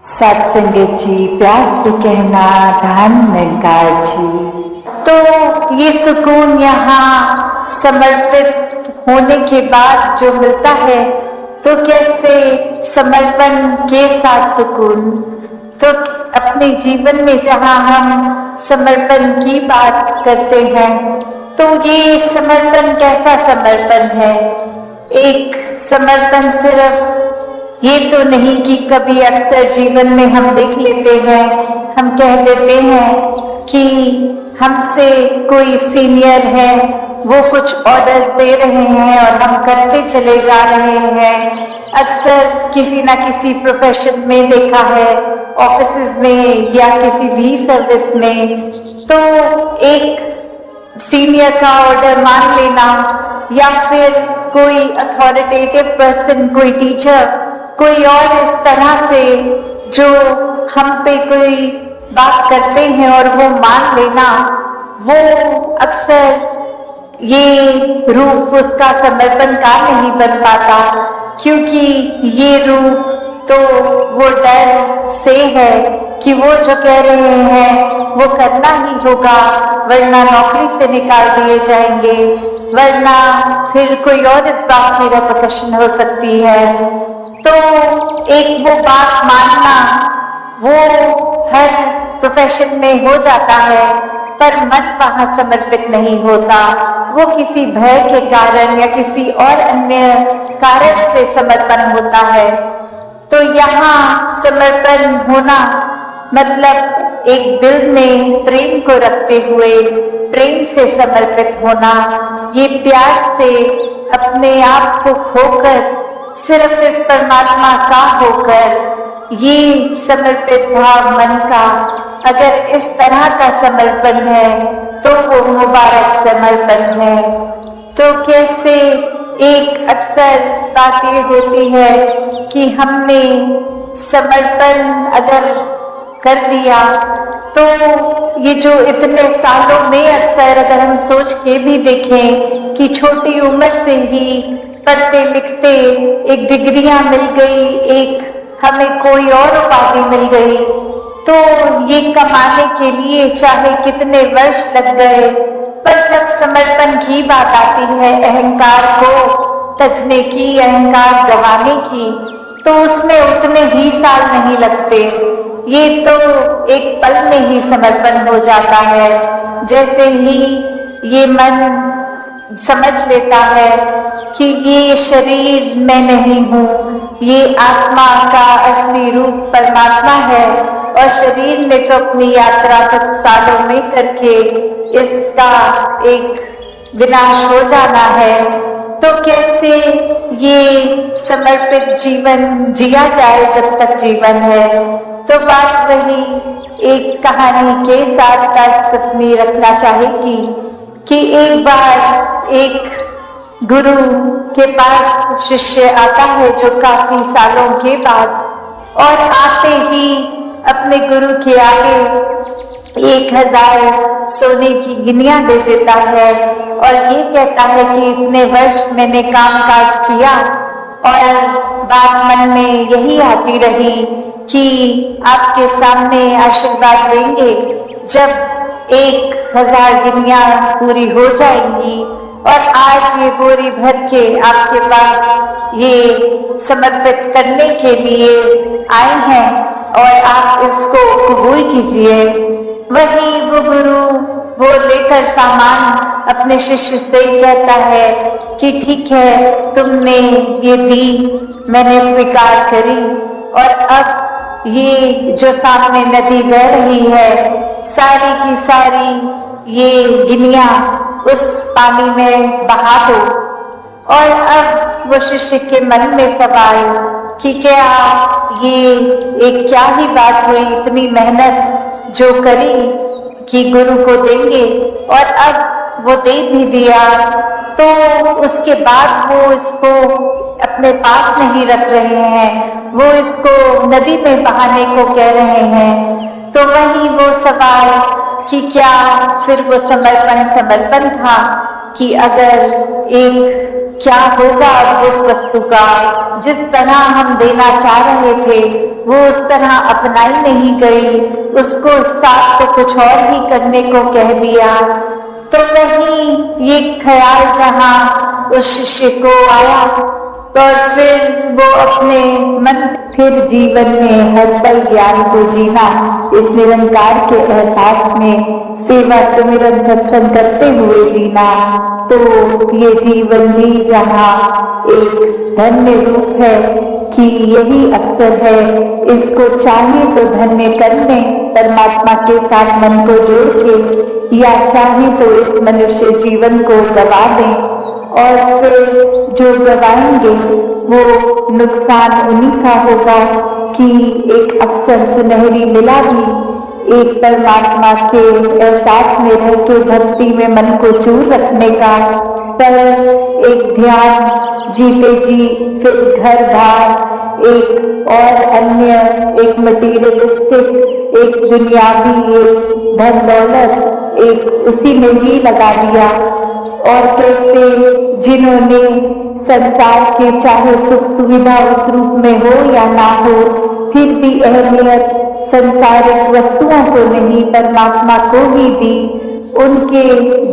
सत्संगत जी, प्यार से कहना धन निरंकार जी। तो ये सुकून यहाँ समर्पित होने के बाद जो मिलता है, तो कैसे समर्पण के साथ सुकून। तो अपने जीवन में जहाँ हम समर्पण की बात करते हैं, तो ये समर्पण कैसा समर्पण है। एक समर्पण सिर्फ ये तो नहीं कि कभी अक्सर जीवन में हम देख लेते हैं, हम कह देते हैं कि हमसे कोई सीनियर है, वो कुछ ऑर्डर्स दे रहे हैं और हम करते चले जा रहे हैं। अक्सर किसी ना किसी प्रोफेशन में देखा है, ऑफिसेज में या किसी भी सर्विस में, तो एक सीनियर का ऑर्डर मान लेना या फिर कोई अथॉरिटेटिव पर्सन, कोई टीचर, कोई और इस तरह से जो हम पे कोई बात करते हैं और वो मान लेना, वो अक्सर ये रूप उसका समर्पण का नहीं बन पाता, क्योंकि ये रूप तो वो डर से है कि वो जो कह रहे हैं वो करना ही होगा, वरना नौकरी से निकाल दिए जाएंगे, वरना फिर कोई और इस बात की रेपरकशन हो सकती है। तो एक वो बात मानना वो हर प्रोफेशन में हो जाता है, पर मन वहां समर्पित नहीं होता। वो किसी भय के कारण या किसी और अन्य कारण से समर्पण होता है। तो यहाँ समर्पण होना मतलब एक दिल में प्रेम को रखते हुए प्रेम से समर्पित होना, ये प्यार से अपने आप को खोकर सिर्फ इस परमात्मा का होकर, ये समर्पित भाव मन का अगर इस तरह का समर्पण है तो वो मुबारक समर्पण है। तो कैसे एक अक्सर बात ये होती है कि हमने समर्पण अगर कर दिया, तो ये जो इतने सालों में अक्सर अगर हम सोच के भी देखें कि छोटी उम्र से ही पढ़ते लिखते एक डिग्रियां मिल गई, एक हमें कोई और उपाधि मिल गई, तो ये कमाने के लिए चाहे कितने वर्ष लग गए, पर जब समर्पण की बात आती है, अहंकार को तजने की, अहंकार गंवाने की, तो उसमें उतने ही साल नहीं लगते। ये तो एक पल में ही समर्पण हो जाता है। जैसे ही ये मन समझ लेता है कि ये शरीर मैं नहीं हूँ, ये आत्मा का असली रूप परमात्मा है, और शरीर ने तो अपनी यात्रा कुछ सालों में करके इसका एक विनाश हो जाना है, तो कैसे ये समर्पित जीवन जिया जाए जब तक जीवन है। तो बात वही एक कहानी के साथ का सपनी रखना चाहेगी कि एक बार एक गुरु के पास शिष्य आता है जो काफी सालों के बाद, और आते ही अपने गुरु के आगे 1000 सोने की गिनियां दे देता है और ये कहता है कि इतने वर्ष मैंने काम काज किया और बात मन में यही आती रही कि आपके सामने आशीर्वाद देंगे जब 1000 गिनियां पूरी हो जाएंगी, और आज ये बोरी भर के आपके पास ये समर्पित करने के लिए आए हैं और आप इसको कबूल कीजिए। वही वो गुरु वो लेकर सामान अपने शिष्य से कहता है कि ठीक है, तुमने ये दी, मैंने स्वीकार करी, और अब ये जो सामने नदी बह रही है, सारी की सारी ये गिनियां उस पानी में बहा दो। और अब वो शिष्य के मन में सवाल कि क्या ये एक क्या ही बात हुई, इतनी मेहनत जो करी कि गुरु को देंगे, और अब वो दे भी दिया, तो उसके बाद वो इसको अपने पास नहीं रख रहे हैं, वो इसको नदी में बहाने को कह रहे हैं। तो वही वो सवाल कि क्या फिर वो समर्पण था कि अगर एक क्या होगा अब उस वस्तु का? जिस तरह हम देना चाह रहे थे वो उस तरह अपनाई नहीं गई, उसको साथ तो कुछ और ही करने को कह दिया। तो वही ये ख्याल जहां उस शिष्य को आया और फिर वो अपने मन फिर जीवन में हर पल ज्ञान को जीना, इस निरंकार के एहसास में सेवा सुमिरन सत्संग करते हुए जीना, तो ये जीवन भी जहाँ एक धन्य रूप है कि यही अवसर है, इसको चाहे तो धन्य करने परमात्मा के साथ मन को जोड़ के, या चाहे तो इस मनुष्य जीवन को गवा दें, और फिर जो गवाएंगे वो नुकसान उन्हीं का होगा कि एक अवसर सुनहरी मिला भी एक परमात्मा के एहसास में रह के भक्ति में मन को चूर रखने का, पर एक ध्यान जीते जी फिर घर बार एक और अन्य एक मटीरियलिस्टिक एक दुनियावी एक धन दौलत एक उसी में ही लगा दिया। और कैसे जिन्होंने संसार के चाहे सुख सुविधा उस रूप में हो या ना हो, फिर भी अहमियत संसारिक वस्तुओं को नहीं परमात्मा को ही दी, उनके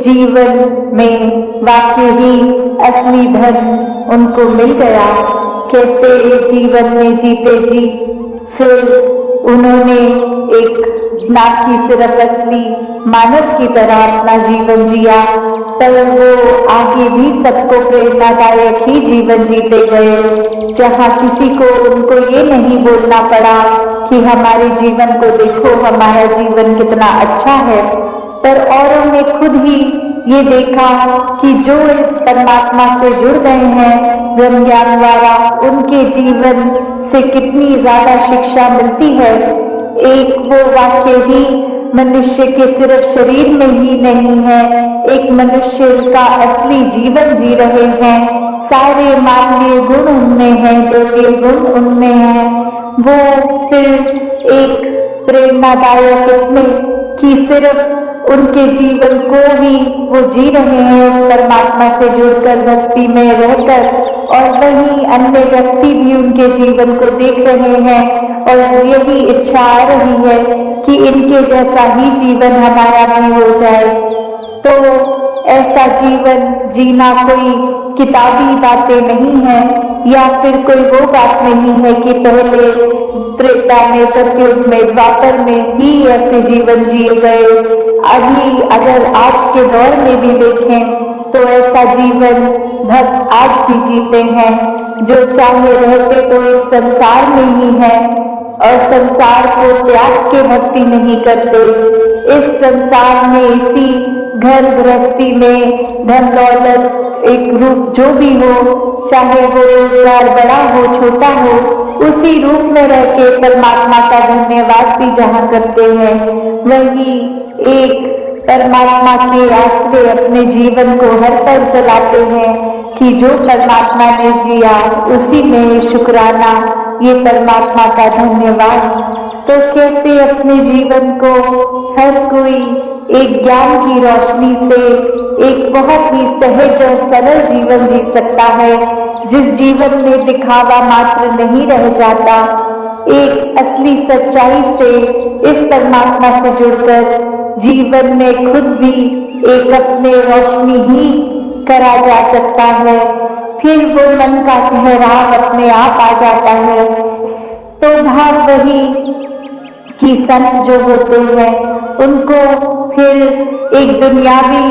जीवन में वाकई ही असली धन उनको मिल गया। कैसे जीवन में जीते जी फिर उन्होंने एक ना कि सिर्फ असली मानव की तरह अपना जीवन जिया, पर वो आगे भी सबको प्रेरणादायक ही जीवन जीते गए, जहाँ किसी को उनको ये नहीं बोलना पड़ा कि हमारे जीवन को देखो, हमारा जीवन कितना अच्छा है, पर औरों ने खुद ही ये देखा कि जो परमात्मा से जुड़ गए हैं ब्रह्म ज्ञान द्वारा, उनके जीवन से कितनी ज्यादा शिक्षा मिलती है। एक वो वाक्य ही मनुष्य के सिर्फ शरीर में ही नहीं है, एक मनुष्य का असली जीवन जी रहे हैं, सारे मानवीय गुण उनमें हैं, दैवीय गुण उनमें हैं। वो फिर एक प्रेरणादायक इसमें कि सिर्फ उनके जीवन को ही वो जी रहे हैं उस परमात्मा से जुड़कर भक्ति में रहकर, और वहीं अन्य व्यक्ति भी उनके जीवन को देख रहे हैं और यही इच्छा आ रही है कि इनके जैसा ही जीवन हमारा भी हो जाए। तो ऐसा जीवन जीना कोई किताबी बातें नहीं है, या फिर कोई वो बात नहीं है कि पहले त्रेता में सतयुग में द्वापर में ही ऐसे जीवन जिए गए। अभी अगर आज के दौर में भी देखें तो ऐसा जीवन भक्त आज भी जीते हैं, जो चाहे रहते तो इस संसार में ही है और संसार को त्याग के भक्ति नहीं करते। इस संसार में इसी घर गृहस्थी में धन दौलत एक रूप जो भी हो, चाहे वो रोजगार बड़ा हो छोटा हो, उसी रूप में रह के परमात्मा का धन्यवाद भी जहाँ करते हैं, वही एक परमात्मा के आश्रय अपने जीवन को हर पल चलाते हैं कि जो परमात्मा ने दिया उसी में शुक्राना, ये परमात्मा का धन्यवाद। तो कैसे अपने जीवन को हर कोई एक ज्ञान की रोशनी से एक बहुत ही सहज और सरल जीवन जी सकता है, जिस जीवन में दिखावा मात्र नहीं रह जाता, एक असली सच्चाई से इस परमात्मा से जुड़कर जीवन में खुद भी एक अपने रोशनी ही करा जा सकता है, फिर वो मन का ठहराव अपने आप आ जाता है। तो भाव वही कि संत जो होते हैं उनको फिर एक दुनियावी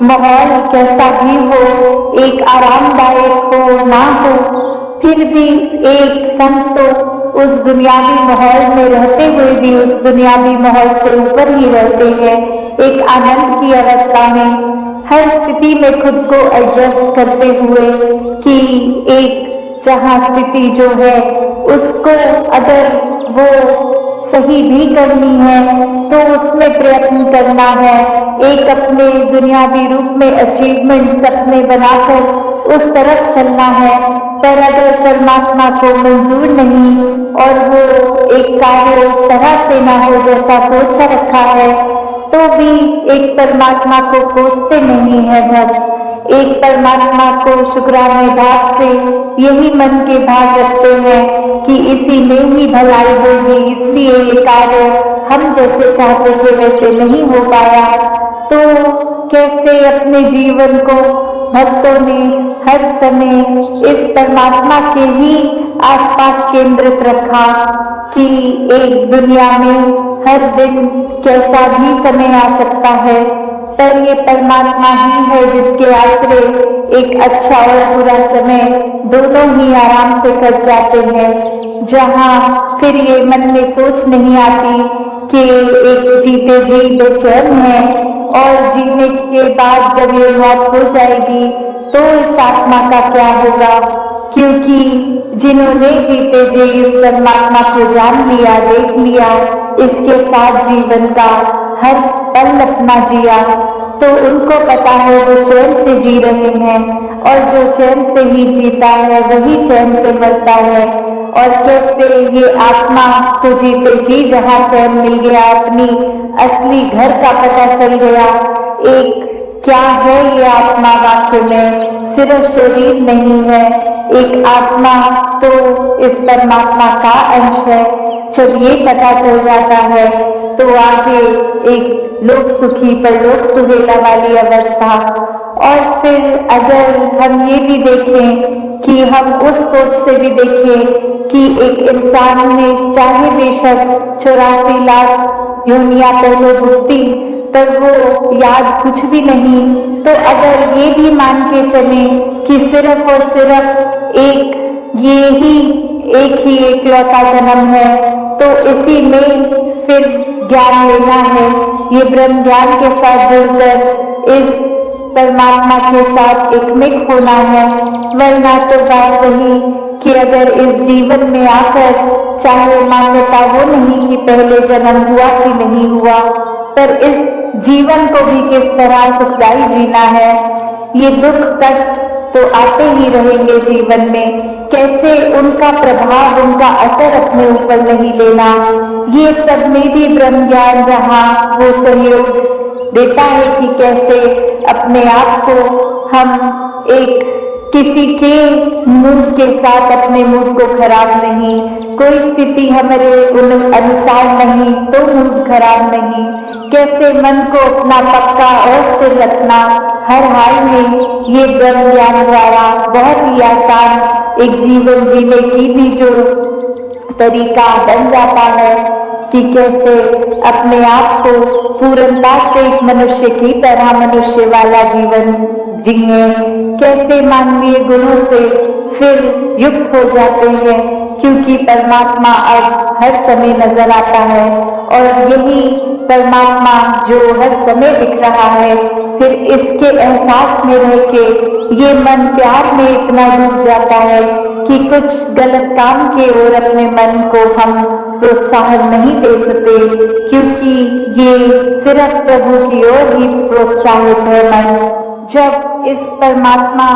माहौल कैसा भी हो, एक आरामदायक हो ना हो, फिर भी एक संत तो उस दुनियावी माहौल में रहते हुए भी उस दुनियावी माहौल से ऊपर ही रहते हैं, एक आनंद की अवस्था में हर स्थिति में खुद को एडजस्ट करते हुए कि एक जहाँ स्थिति जो है उसको अगर वो सही भी करनी है तो उसमें प्रयत्न करना है, एक अपने दुनियावी रूप में अचीवमेंट सपने बनाकर उस तरफ चलना है। पर अगर परमात्मा को मंजूर नहीं और वो एक कार्य उस तरह से ना हो जैसा सोचा रखा है, तो भी एक परमात्मा को कोसते नहीं है भक्त, एक परमात्मा को शुक्राने भाव से यही मन के भाव रखते हैं कि इसी में ही भलाई होगी, इसलिए ये कार्य हम जैसे चाहते थे वैसे नहीं हो पाया। तो कैसे अपने जीवन को भक्तों ने हर समय इस परमात्मा के ही आसपास केंद्रित रखा कि एक दुनिया में हर दिन कैसा भी समय आ सकता है, पर ये परमात्मा ही है जिसके आश्रय एक अच्छा और बुरा समय दोनों ही आराम से कट जाते हैं। जहाँ फिर ये मन में सोच नहीं आती कि एक जीते जी बेचैन है और जीने के बाद जब ये मौत हो जाएगी तो इस आत्मा का क्या होगा, क्योंकि जिन्होंने जीते जी इस परमात्मा को जान लिया, देख लिया, इसके साथ जीवन का हर पल अपना जिया, तो उनको पता है वो चैन से जी रहे हैं और जो चैन से ही जीता है वही चैन से मरता है। और कैसे ये आत्मा को जीते जी जहाँ चैन मिल गया, अपनी असली घर का पता चल गया। एक क्या है ये आत्मा, वाक्य में सिर्फ शरीर नहीं है, एक आत्मा तो इस परमात्मा का अंश है। जब ये पता चल जाता है तो आगे एक लोक सुखी पर लोक सुहेला वाली अवस्था। और फिर अगर हम ये भी देखें कि हम उस सोच से भी देखें कि एक इंसान ने चाहे बेशक 84 लाख योनियां पहले भुगती पर वो याद कुछ भी नहीं, तो अगर ये भी मान के चले कि सिर्फ और सिर्फ एक ही एकलौता जन्म है, तो इसी में फिर ज्ञान लेना है, ये ब्रह्म ज्ञान के साथ जुड़कर इस परमात्मा के साथ एकमिक होना है। वरना तो बात वही कि अगर इस जीवन में आकर चाहे मान्यता वो नहीं कि पहले जन्म हुआ कि नहीं हुआ, पर इस जीवन को भी किस तरह सुखदायी जीना है, ये दुख कष्ट तो आते ही रहेंगे जीवन में, कैसे उनका प्रभाव, उनका असर अपने ऊपर नहीं लेना। ये सब में भी ब्रह्म ज्ञान जहाँ वो सहयोग देता है कि कैसे अपने आप को हम एक किसी के मूड के साथ अपने मूड को खराब नहीं, कोई स्थिति हमारे अनुसार नहीं तो मूड खराब नहीं, कैसे मन को अपना पक्का और स्थिर रखना हर हाल में, ये ब्रह्म ज्ञान द्वारा बहुत ही आसान एक जीवन जीने की भी जो तरीका बन जाता है कि कैसे अपने आप को पूर्णता से एक मनुष्य की तरह मनुष्य वाला जीवन जिए, कैसे मानवीय गुणों से फिर युक्त हो जाते हैं, क्योंकि परमात्मा अब हर समय नजर आता है और यही परमात्मा जो हर समय दिख रहा है, फिर इसके एहसास में रह के ये मन प्यार में इतना डूब जाता है कि कुछ गलत काम के ओर अपने मन को हम प्रोत्साहन नहीं दे सकते, क्योंकि ये सिर्फ प्रभु की ओर ही प्रोत्साहित है मन। जब इस परमात्मा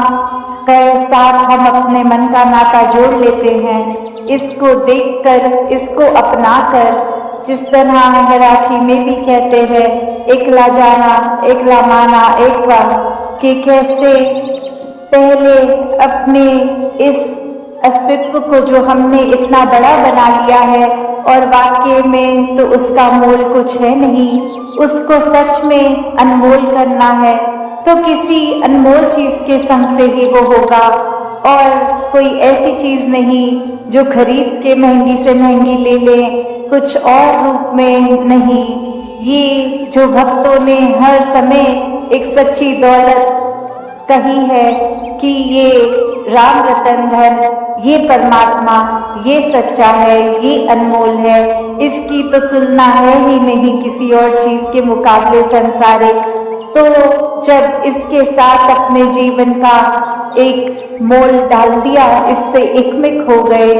के साथ हम अपने मन का नाता जोड़ लेते हैं, इसको देखकर, इसको अपनाकर, जिस तरह मराठी में भी कहते हैं एकला जाना एकला माना एकवा, कि कैसे पहले अपने इस अस्तित्व को जो हमने इतना बड़ा बना लिया है और वाकई में तो उसका मोल कुछ है नहीं, उसको सच में अनमोल करना है तो किसी अनमोल चीज के संग से ही वो होगा, और कोई ऐसी चीज नहीं जो खरीद के महंगी से महंगी ले ले, कुछ और रूप में नहीं। ये जो भक्तों ने हर समय एक सच्ची दौलत कही है कि ये राम रतन धन, ये परमात्मा, ये सच्चा है, ये अनमोल है, इसकी तो तुलना है ही नहीं किसी और चीज के मुकाबले संसारिक। तो जब इसके साथ अपने जीवन का एक मोल डाल दिया, इससे एकमिक हो गए,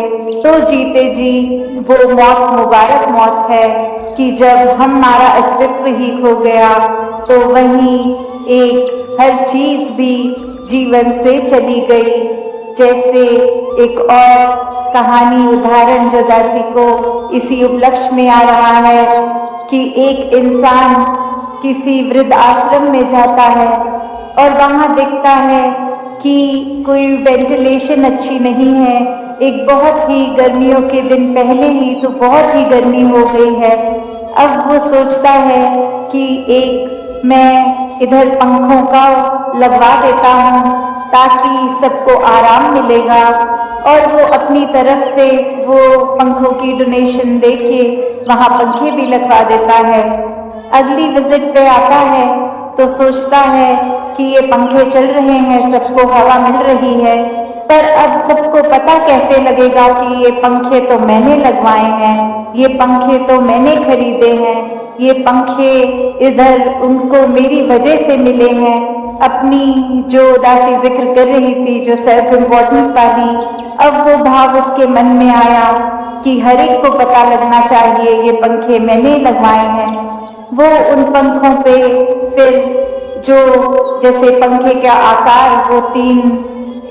तो जीते जी वो मौत मुबारक मौत है कि जब हमारा अस्तित्व ही खो गया तो वहीं एक हर चीज भी जीवन से चली गई। जैसे एक और कहानी उदाहरण जो दासी को इसी उपलक्ष्य में आ रहा है कि एक इंसान किसी वृद्ध आश्रम में जाता है और वहाँ दिखता है कि कोई वेंटिलेशन अच्छी नहीं है। एक बहुत ही गर्मियों के दिन पहले ही तो बहुत ही गर्मी हो गई है। अब वो सोचता है कि एक मैं इधर पंखों का लगवा देता हूँ ताकि सबको आराम मिलेगा, और वो अपनी तरफ से वो पंखों की डोनेशन देके वहाँ पंखे भी लगवा देता है। अगली विजिट पे आता है तो सोचता है कि ये पंखे चल रहे हैं, सबको हवा मिल रही है, पर अब सबको पता कैसे लगेगा कि ये पंखे तो मैंने लगवाए हैं, ये पंखे तो मैंने खरीदे हैं, ये पंखे इधर उनको मेरी वजह से मिले हैं। अपनी जो दासी जिक्र कर रही थी, जो सेल्फ इम्पोर्टेंस वाली, अब वो भाव उसके मन में आया कि हर एक को पता लगना चाहिए ये पंखे मैंने लगवाए हैं। वो उन पंखों पे फिर जो जैसे पंखे का आकार वो 3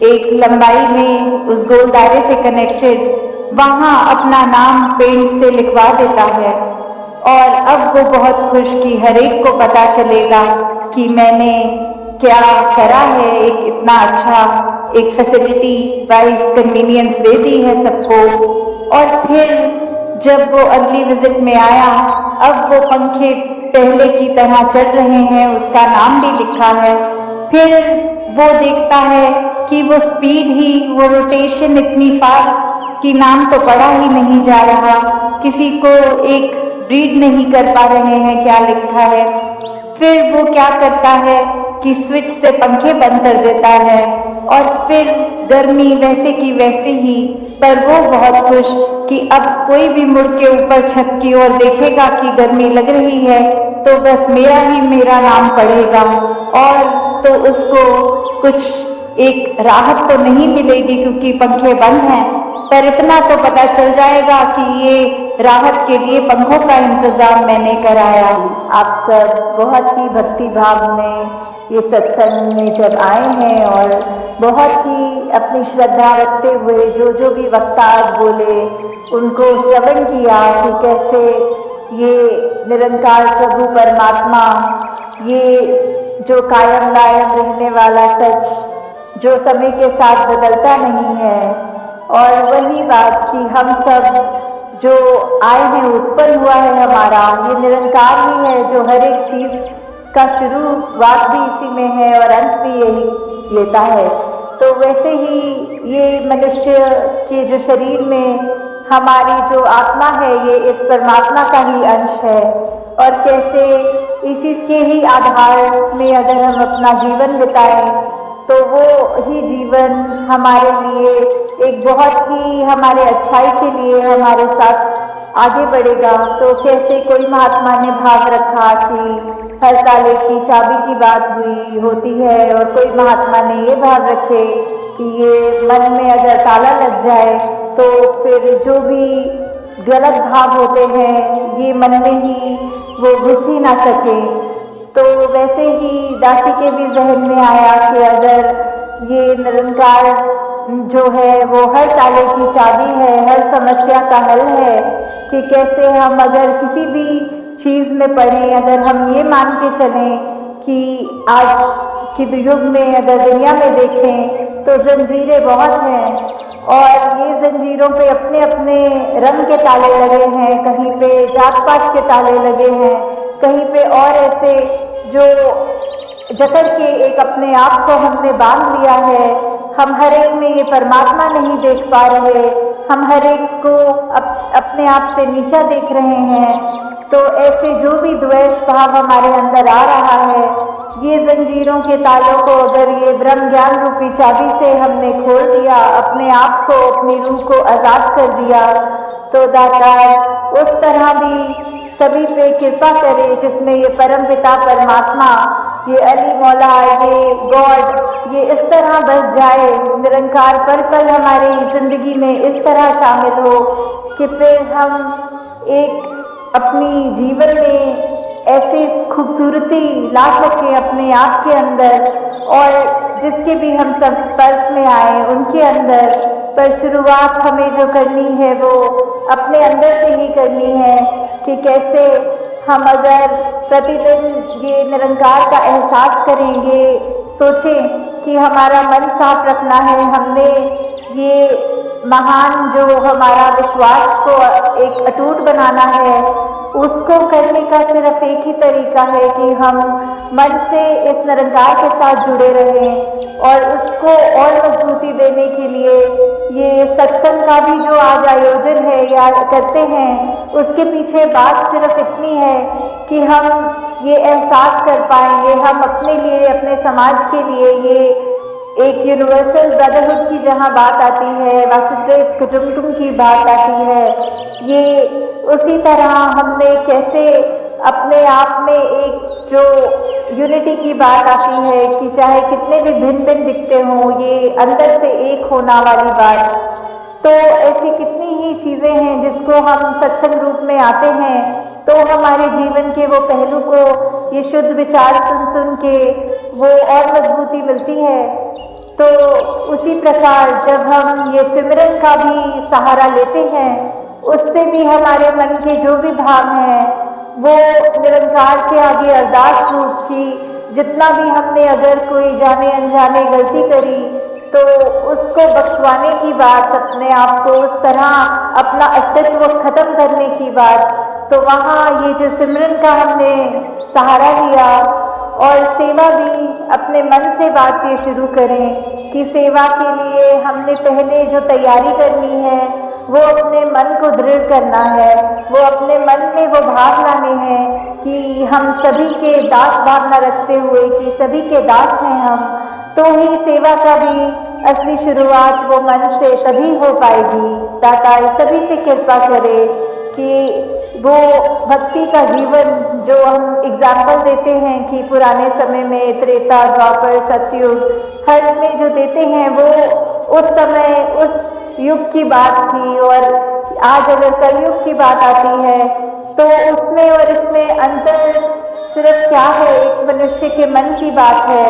एक लंबाई में उस गोल दायरे से कनेक्टेड, वहाँ अपना नाम पेंट से लिखवा देता है। और अब वो बहुत खुश कि हर एक को पता चलेगा कि मैंने क्या करा है, एक इतना अच्छा एक फैसिलिटी वाइज कन्वीनियंस दे दी है सबको। और फिर जब वो अगली विजिट में आया, अब वो पंखे पहले की तरह चल रहे हैं, उसका नाम भी लिखा है। फिर वो देखता है कि वो स्पीड ही, वो रोटेशन इतनी फास्ट कि नाम तो पढ़ा ही नहीं जा रहा, किसी को एक रीड नहीं कर पा रहे हैं क्या लिखा है। फिर वो क्या करता है कि स्विच से पंखे बंद कर देता है, और फिर गर्मी वैसे की वैसे ही, पर वो बहुत खुश कि अब कोई भी मुड़ के ऊपर छत की ओर देखेगा कि गर्मी लग रही है तो बस मेरा ही मेरा नाम पढ़ेगा, और तो उसको कुछ एक राहत तो नहीं मिलेगी क्योंकि पंखे बंद हैं, पर इतना तो पता चल जाएगा कि ये राहत के लिए पंखों का इंतजाम मैंने कराया। आप सब बहुत ही भक्ति भाव में ये सत्संग में जब आए हैं और बहुत ही अपनी श्रद्धा रखते हुए जो भी वक्ता आज बोले उनको श्रवण किया कि कैसे ये निरंकार प्रभु परमात्मा, ये जो कायम दायम रहने वाला सच, जो समय के साथ बदलता नहीं है, और वही बात कि हम सब जो आए हैं, उत्पन्न हुआ है हमारा, ये निरंकार ही है जो हर एक चीज का शुरुआत भी इसी में है और अंत भी यही लेता है। तो वैसे ही ये मनुष्य के जो शरीर में हमारी जो आत्मा है, ये इस परमात्मा का ही अंश है, और कैसे इसी के ही आधार में अगर हम अपना जीवन बिताएं तो वो ही जीवन हमारे लिए एक बहुत ही हमारे अच्छाई के लिए हमारे साथ आगे बढ़ेगा। तो कैसे कोई महात्मा ने भाव रखा कि हर ताले की चाबी की बात हुई होती है, और कोई महात्मा ने ये भाव रखे कि ये मन में अगर ताला लग जाए तो फिर जो भी गलत भाव होते हैं ये मन में ही वो घुस ही ना सके। तो वैसे ही दासी के भी जहन में आया कि अगर ये निरंकार जो है वो हर ताले की चाबी है, हर समस्या का हल है, कि कैसे हम अगर किसी भी चीज में पढ़ें, अगर हम ये मान के चलें कि आज के युग में अगर दुनिया में देखें तो जंजीरें बहुत हैं, और ये जंजीरों पे अपने अपने रंग के ताले लगे हैं, कहीं पे जात पात के ताले लगे हैं, कहीं पे और ऐसे जो जकड़ के एक अपने आप को हमने बांध लिया है। हम हर एक में ये परमात्मा नहीं देख पा रहे, हम हर एक को अपने आप से नीचा देख रहे हैं। तो ऐसे जो भी द्वेष भाव हमारे अंदर आ रहा है, ये जंजीरों के तालों को अगर ये ब्रह्म ज्ञान रूपी चाबी से हमने खोल दिया, अपने आप को, अपनी रूह को आजाद कर दिया, तो दाता उस तरह भी सभी पे कृपा करे जिसमें ये परम पिता परमात्मा, ये अली मौला, ये गॉड, ये इस तरह बस जाए, निरंकार पर कल हमारी जिंदगी में इस तरह शामिल हो कि फिर हम एक अपनी जीवन में ऐसी खूबसूरती ला सकें अपने आप के अंदर, और जिसके भी हम संपर्क में आए उनके अंदर। पर शुरुआत हमें जो करनी है वो अपने अंदर से ही करनी है कि कैसे हम अगर प्रतिदिन ये निरंकार का एहसास करेंगे सोचें कि हमारा मन साफ रखना है। हमने ये महान जो हमारा विश्वास को एक अटूट बनाना है, उसको करने का सिर्फ एक ही तरीका है कि हम मन से इस निरंकार के साथ जुड़े रहें। और उसको और मजबूती देने के लिए ये सत्संग का भी जो आज आयोजन है या करते हैं, उसके पीछे बात सिर्फ इतनी है कि हम ये एहसास कर पाएंगे, हम अपने लिए, अपने समाज के लिए, ये एक यूनिवर्सल ब्रदरहुड की जहाँ बात आती है, वासुदेव कुटुंबकम की बात आती है, ये उसी तरह हमने कैसे अपने आप में एक जो यूनिटी की बात आती है कि चाहे कितने भी भिन्न भिन्न दिखते हों, ये अंदर से एक होना वाली बात। तो ऐसी कितनी ही चीज़ें हैं जिसको हम सत्संग रूप में आते हैं तो हमारे जीवन के वो पहलू को ये शुद्ध विचार सुन सुन के वो और मजबूती मिलती है। तो उसी प्रकार जब हम ये सिमरन का भी सहारा लेते हैं, उससे भी हमारे मन के जो भी भाव हैं वो निरंकार के आगे अरदास रूप की, जितना भी हमने अगर कोई जाने अनजाने गलती करी तो उसको बख्शवाने की बात, अपने आप को उस तरह अपना अस्तित्व खत्म करने की बात। तो वहाँ ये जो सिमरन का हमने सहारा लिया और सेवा भी अपने मन से बात ये शुरू करें कि सेवा के लिए हमने पहले जो तैयारी करनी है वो अपने मन को दृढ़ करना है, वो अपने मन में वो भाव लाने हैं कि हम सभी के दास भावना रखते हुए कि सभी के दास हैं हम, तो ही सेवा का भी असली शुरुआत वो मन से तभी हो पाएगी। दाता सभी से कृपा करे कि वो भक्ति का जीवन जो हम एग्जाम्पल देते हैं कि पुराने समय में त्रेता द्वापर सतयुग हर में जो देते हैं वो उस समय उस युग की बात थी। और आज अगर कलयुग की बात आती है तो उसमें और इसमें अंतर सिर्फ क्या है, एक मनुष्य के मन की बात है।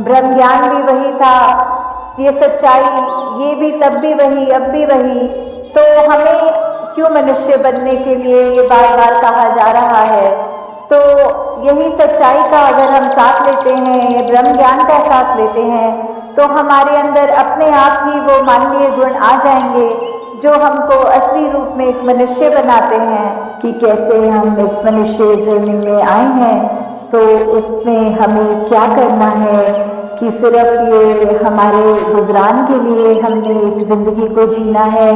ब्रह्म ज्ञान भी वही था, ये सच्चाई ये भी तब भी वही अब भी वही। तो हमें क्यों मनुष्य बनने के लिए ये बार बार कहा जा रहा है? तो यही सच्चाई का अगर हम साथ लेते हैं, ये ब्रह्म ज्ञान का साथ लेते हैं, तो हमारे अंदर अपने आप ही वो मानवीय गुण आ जाएंगे जो हमको असली रूप में एक मनुष्य बनाते हैं। कि कैसे हम इस मनुष्य जर्नी में आए हैं तो उसमें हमें क्या करना है कि सिर्फ ये हमारे गुजरान के लिए हमने इस जिंदगी को जीना है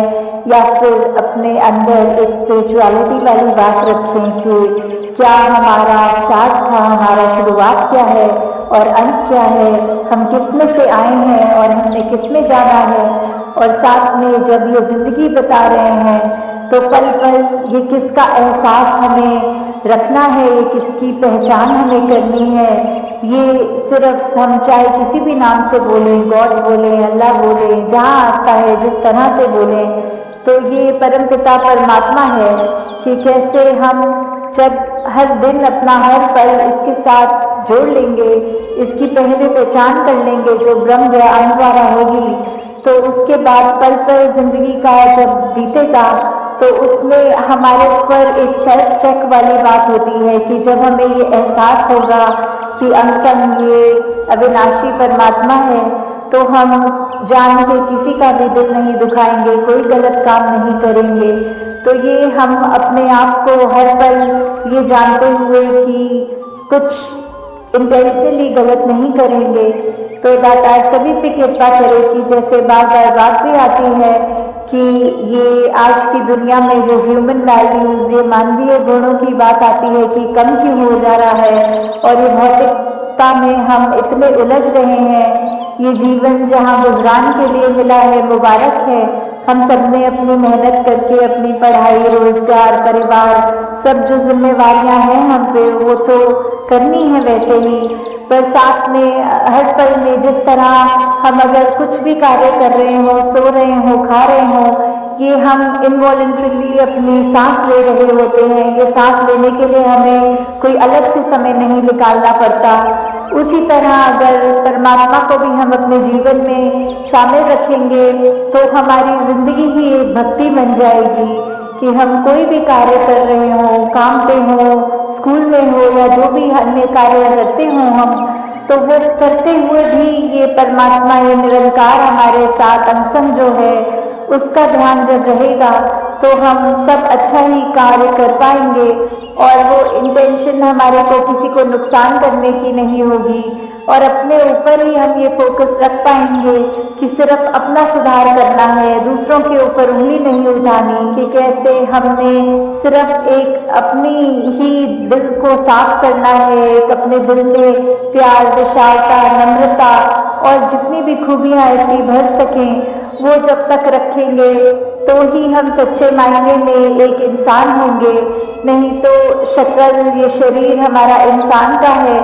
या फिर अपने अंदर एक स्पिरिचुअलिटी वाली बात रखें कि क्या हमारा स्टार्ट था, हमारा शुरुआत क्या है और अंत क्या है, हम किसमें से आए हैं और हमने किसमें जाना है। और साथ में जब ये जिंदगी बता रहे हैं तो पल पल ये किसका एहसास हमें रखना है, ये किसकी पहचान हमें करनी है। ये सिर्फ हम चाहे किसी भी नाम से बोलें, गॉड बोलें, अल्लाह बोलें, जहाँ आता है जिस तरह से बोलें, तो ये परमपिता परमात्मा है कि कैसे हम जब हर दिन अपना हर पल इसके साथ जोड़ लेंगे, इसकी पहले पहचान कर लेंगे जो ब्रह्म ज्ञान द्वारा होगी, तो उसके बाद पल पल जिंदगी का जब बीतेगा तो उसमें हमारे ऊपर एक सेल्फ चेक वाली बात होती है कि जब हमें ये एहसास होगा कि अंतम ये अविनाशी परमात्मा है तो हम जान के किसी का भी दिल नहीं दुखाएंगे, कोई गलत काम नहीं करेंगे। तो ये हम अपने आप को हर पल ये जानते हुए कि कुछ इंटेंशनली गलत नहीं करेंगे। तो दाता सभी से कृपा करे कि जैसे बार बार बात भी आती है कि ये आज की दुनिया में जो ह्यूमन वैल्यूज, ये मानवीय गुणों की बात आती है कि कम क्यों हो जा रहा है और ये भौतिकता में हम इतने उलझ रहे हैं। ये जीवन जहाँ गुजरान के लिए मिला है मुबारक है। हम सब ने अपनी मेहनत करके अपनी पढ़ाई, रोजगार, परिवार, सब जो जिम्मेवारियां हैं हम पे वो तो करनी है वैसे ही, पर साथ में हर पल में जिस तरह हम अगर कुछ भी कार्य कर रहे हो, सो रहे हो, खा रहे हो, ये हम इनवॉलंटरीली अपनी सांस ले रहे होते हैं। ये सांस लेने के लिए हमें कोई अलग से समय नहीं निकालना पड़ता। उसी तरह अगर परमात्मा को भी हम अपने जीवन में शामिल रखेंगे तो हमारी जिंदगी ही एक भक्ति बन जाएगी कि हम कोई भी कार्य कर रहे हो, काम पे हो, स्कूल में हो या जो भी अन्य कार्य करते हो हम, तो वो करते हुए भी ये परमात्मा, ये निरंकार हमारे साथ अंसंग जो है उसका ध्यान जब रहेगा तो हम सब अच्छा ही कार्य कर पाएंगे और वो इंटेंशन हमारे को किसी को नुकसान करने की नहीं होगी और अपने ऊपर ही हम ये फोकस रख पाएंगे कि सिर्फ अपना सुधार करना है, दूसरों के ऊपर उंगली नहीं उठानी कि कैसे हमने सिर्फ एक अपनी ही दिल को साफ करना है, एक अपने दिल में प्यार, विशालता, नम्रता और जितनी भी खूबियां ऐसी भर सकें वो जब तक रखेंगे तो ही हम सच्चे मायने में एक इंसान होंगे। नहीं तो शक्ल, ये शरीर हमारा इंसान का है,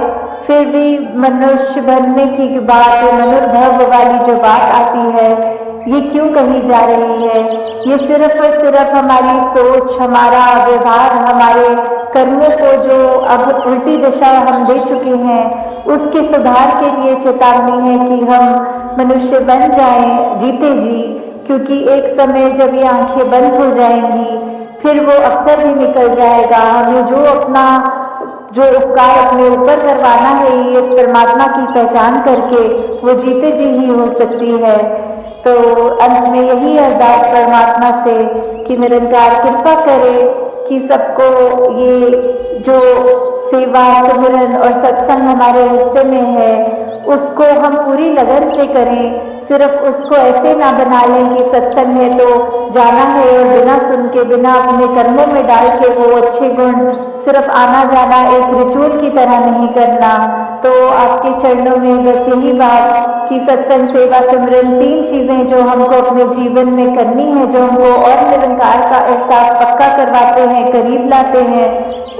फिर भी मनुष्य बनने की बात, मनुर्भव वाली जो बात आती है, ये क्यों कही जा रही है? ये सिर्फ और सिर्फ हमारी सोच, हमारा व्यवहार, हमारे कर्मों को जो अब उल्टी दिशा हम दे चुके हैं उसके सुधार के लिए चेतावनी है कि हम मनुष्य बन जाएं, जीते जी, क्योंकि एक समय जब ये आंखें बंद हो जाएंगी फिर वो अवसर भी निकल जाएगा। हमें जो उपकार अपने ऊपर करवाना है ये परमात्मा की पहचान करके वो जीते जी ही हो सकती है। तो अंत में यही अरदास परमात्मा से कि निरंकार कृपा करे कि सबको ये जो सेवा, सुमिरन और सत्संग हमारे हिस्से में है उसको हम पूरी लगन से करें। सिर्फ उसको ऐसे ना बना लें कि सत्संग है तो जाना है और बिना सुन के, बिना अपने कर्मों में डाल के वो अच्छे गुण सिर्फ आना जाना एक रिचुअल की तरह नहीं करना। तो आपके चरणों में बस यही बात कि सत्संग, सेवा, सिमरन, 3 चीजें जो हमको अपने जीवन में करनी है, जो हमको और निरंकार का एहसास पक्का करवाते हैं, करीब लाते हैं,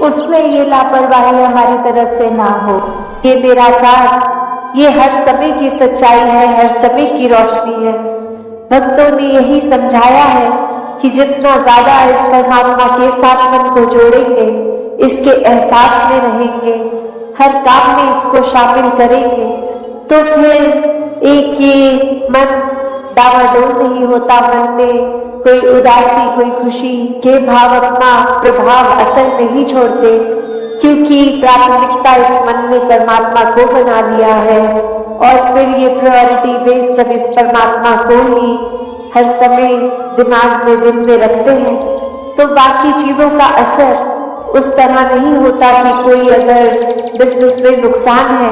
उसमें ये लापरवाही हमारी तरफ से ना हो। ये निराकार, ये हर समय की सच्चाई है, हर समय की रोशनी है। भक्तों ने यही समझाया है कि जितना ज्यादा इस परमात्मा के साथ मन को जोड़ेंगे, इसके एहसास में रहेंगे, हर काम में इसको शामिल करेंगे, तो फिर एक ये मन डावाडोल नहीं होता, मन में कोई उदासी, कोई खुशी के भाव अपना प्रभाव, असर नहीं छोड़ते, क्योंकि प्राथमिकता इस मन ने परमात्मा को बना लिया है। और फिर ये प्रायोरिटी बेस जब इस परमात्मा को ही हर समय दिमाग में, दिल में रखते हैं तो बाकी चीजों का असर उस तरह नहीं होता कि कोई अगर बिजनेस में नुकसान है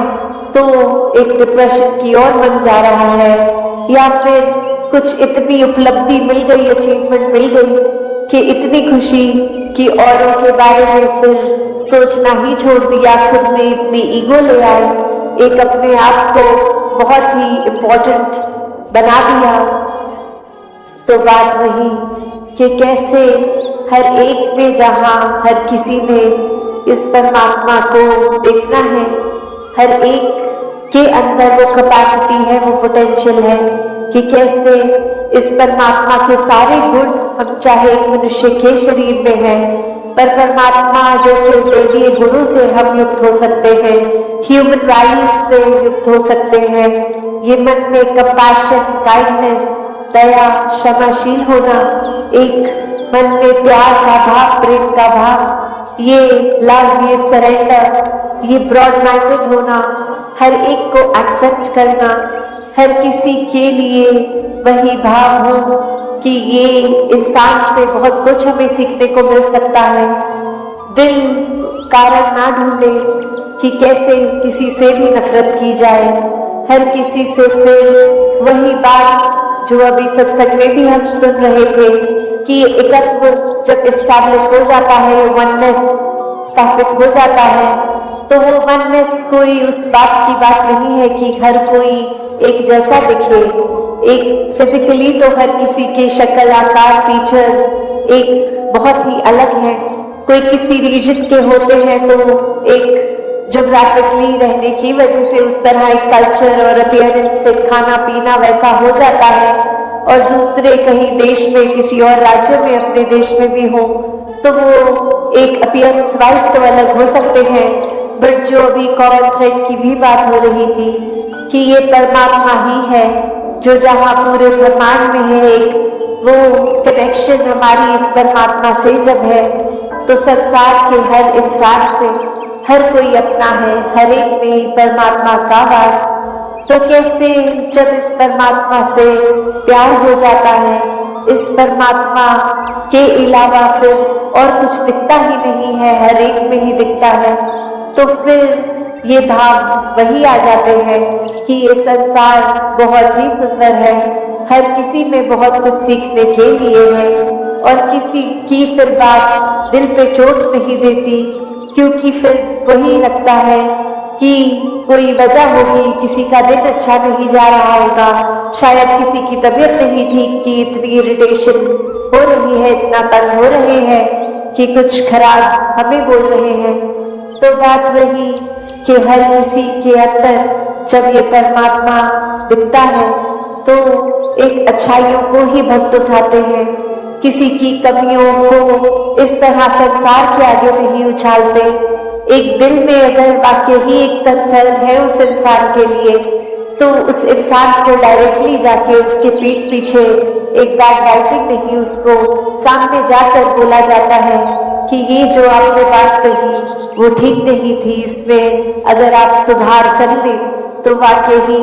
तो एक डिप्रेशन की ओर मन जा रहा है, या फिर कुछ इतनी उपलब्धि मिल गई, अचीवमेंट मिल गई कि इतनी खुशी कि औरों के बारे में फिर सोचना ही छोड़ दिया, खुद में इतनी ईगो ले आए, एक अपने आप को बहुत ही इम्पोर्टेंट बना दिया। तो बात वही कि कैसे हर एक में, जहां हर किसी में इस परमात्मा को देखना है, हर एक के अंदर वो कैपेसिटी है, वो पोटेंशियल है कि कैसे इस परमात्मा के सारे गुण, हम चाहे एक मनुष्य के शरीर में है पर परमात्मा जैसे दैवीय गुणों से हम युक्त हो सकते हैं, ह्यूमन वैल्यूज से युक्त हो सकते हैं। ये मन में कंपैशन, काइंडनेस, दया, क्षमाशील होना, एक मन में प्यार का भाव, प्रेम का भाव, ये लव, ये सरेंडर, ये ब्रॉड माइंडेड होना, हर एक को एक्सेप्ट करना, हर किसी के लिए वही भाव हो कि ये इंसान से बहुत कुछ हमें सीखने को मिल सकता है। दिल कारण ना ढूंढे कि कैसे किसी से भी नफरत की जाए, हर किसी से फिर वही बात जो अभी सत्संग में भी हम सुन रहे थे कि एकत्व जब इस्टेब्लिश हो जाता है, वननेस स्थापित हो जाता है, तो वो वननेस कोई उस बात की बात नहीं है कि हर कोई एक जैसा दिखे। एक फिजिकली तो हर किसी के शक्ल, आकार, फीचर्स एक बहुत ही अलग है। कोई किसी रीजन के होते हैं तो एक ज्योग्राफिकली रहने की वजह से उस तरह एक कल्चर और अपीयरेंस से खाना पीना वैसा हो जाता है, और दूसरे कहीं देश में, किसी और राज्य में, अपने देश में भी हो तो वो एक अपीयरेंस वाइज तो अलग हो सकते हैं। बट जो अभी कॉमन थ्रेड की भी बात हो रही थी कि ये परमात्मा ही है जो जहाँ पूरे ब्रह्मांड में है, एक वो कनेक्शन हमारी इस परमात्मा से जब है तो संसार के हर इंसान से, हर कोई अपना है, हर एक में परमात्मा का वास। तो कैसे जब इस परमात्मा से प्यार हो जाता है, इस परमात्मा के अलावा फिर और कुछ दिखता ही नहीं है, हर एक में ही दिखता है, तो फिर ये भाव वही आ जाते हैं कि ये संसार बहुत ही सुंदर है, हर किसी में बहुत कुछ सीखने के लिए है, और किसी की फिर बात दिल पे चोट नहीं देती, क्योंकि फिर वही लगता है कि कोई वजह होगी, किसी का दिन अच्छा नहीं जा रहा होगा, शायद किसी की तबीयत नहीं ठीक की, इतनी इरिटेशन हो रही है, इतना तंग हो रहे हैं कि कुछ खराब हमें बोल रहे हैं। तो बात वही कि हर किसी के अंदर जब ये परमात्मा दिखता है तो एक अच्छाइयों को ही भक्त उठाते हैं, किसी की कमियों को इस तरह संसार के आगे नहीं उछालते। एक दिल में अगर वाकई ही एक कंसर्न है उस इंसान के लिए, तो उस इंसान को डायरेक्टली जाके उसके पीठ पीछे एक बैड राइटिंग नहीं, उसको सामने जाकर बोला जाता है कि ये जो आपने बात कही वो ठीक नहीं थी, इसमें अगर आप सुधार कर ले तो वाकई ही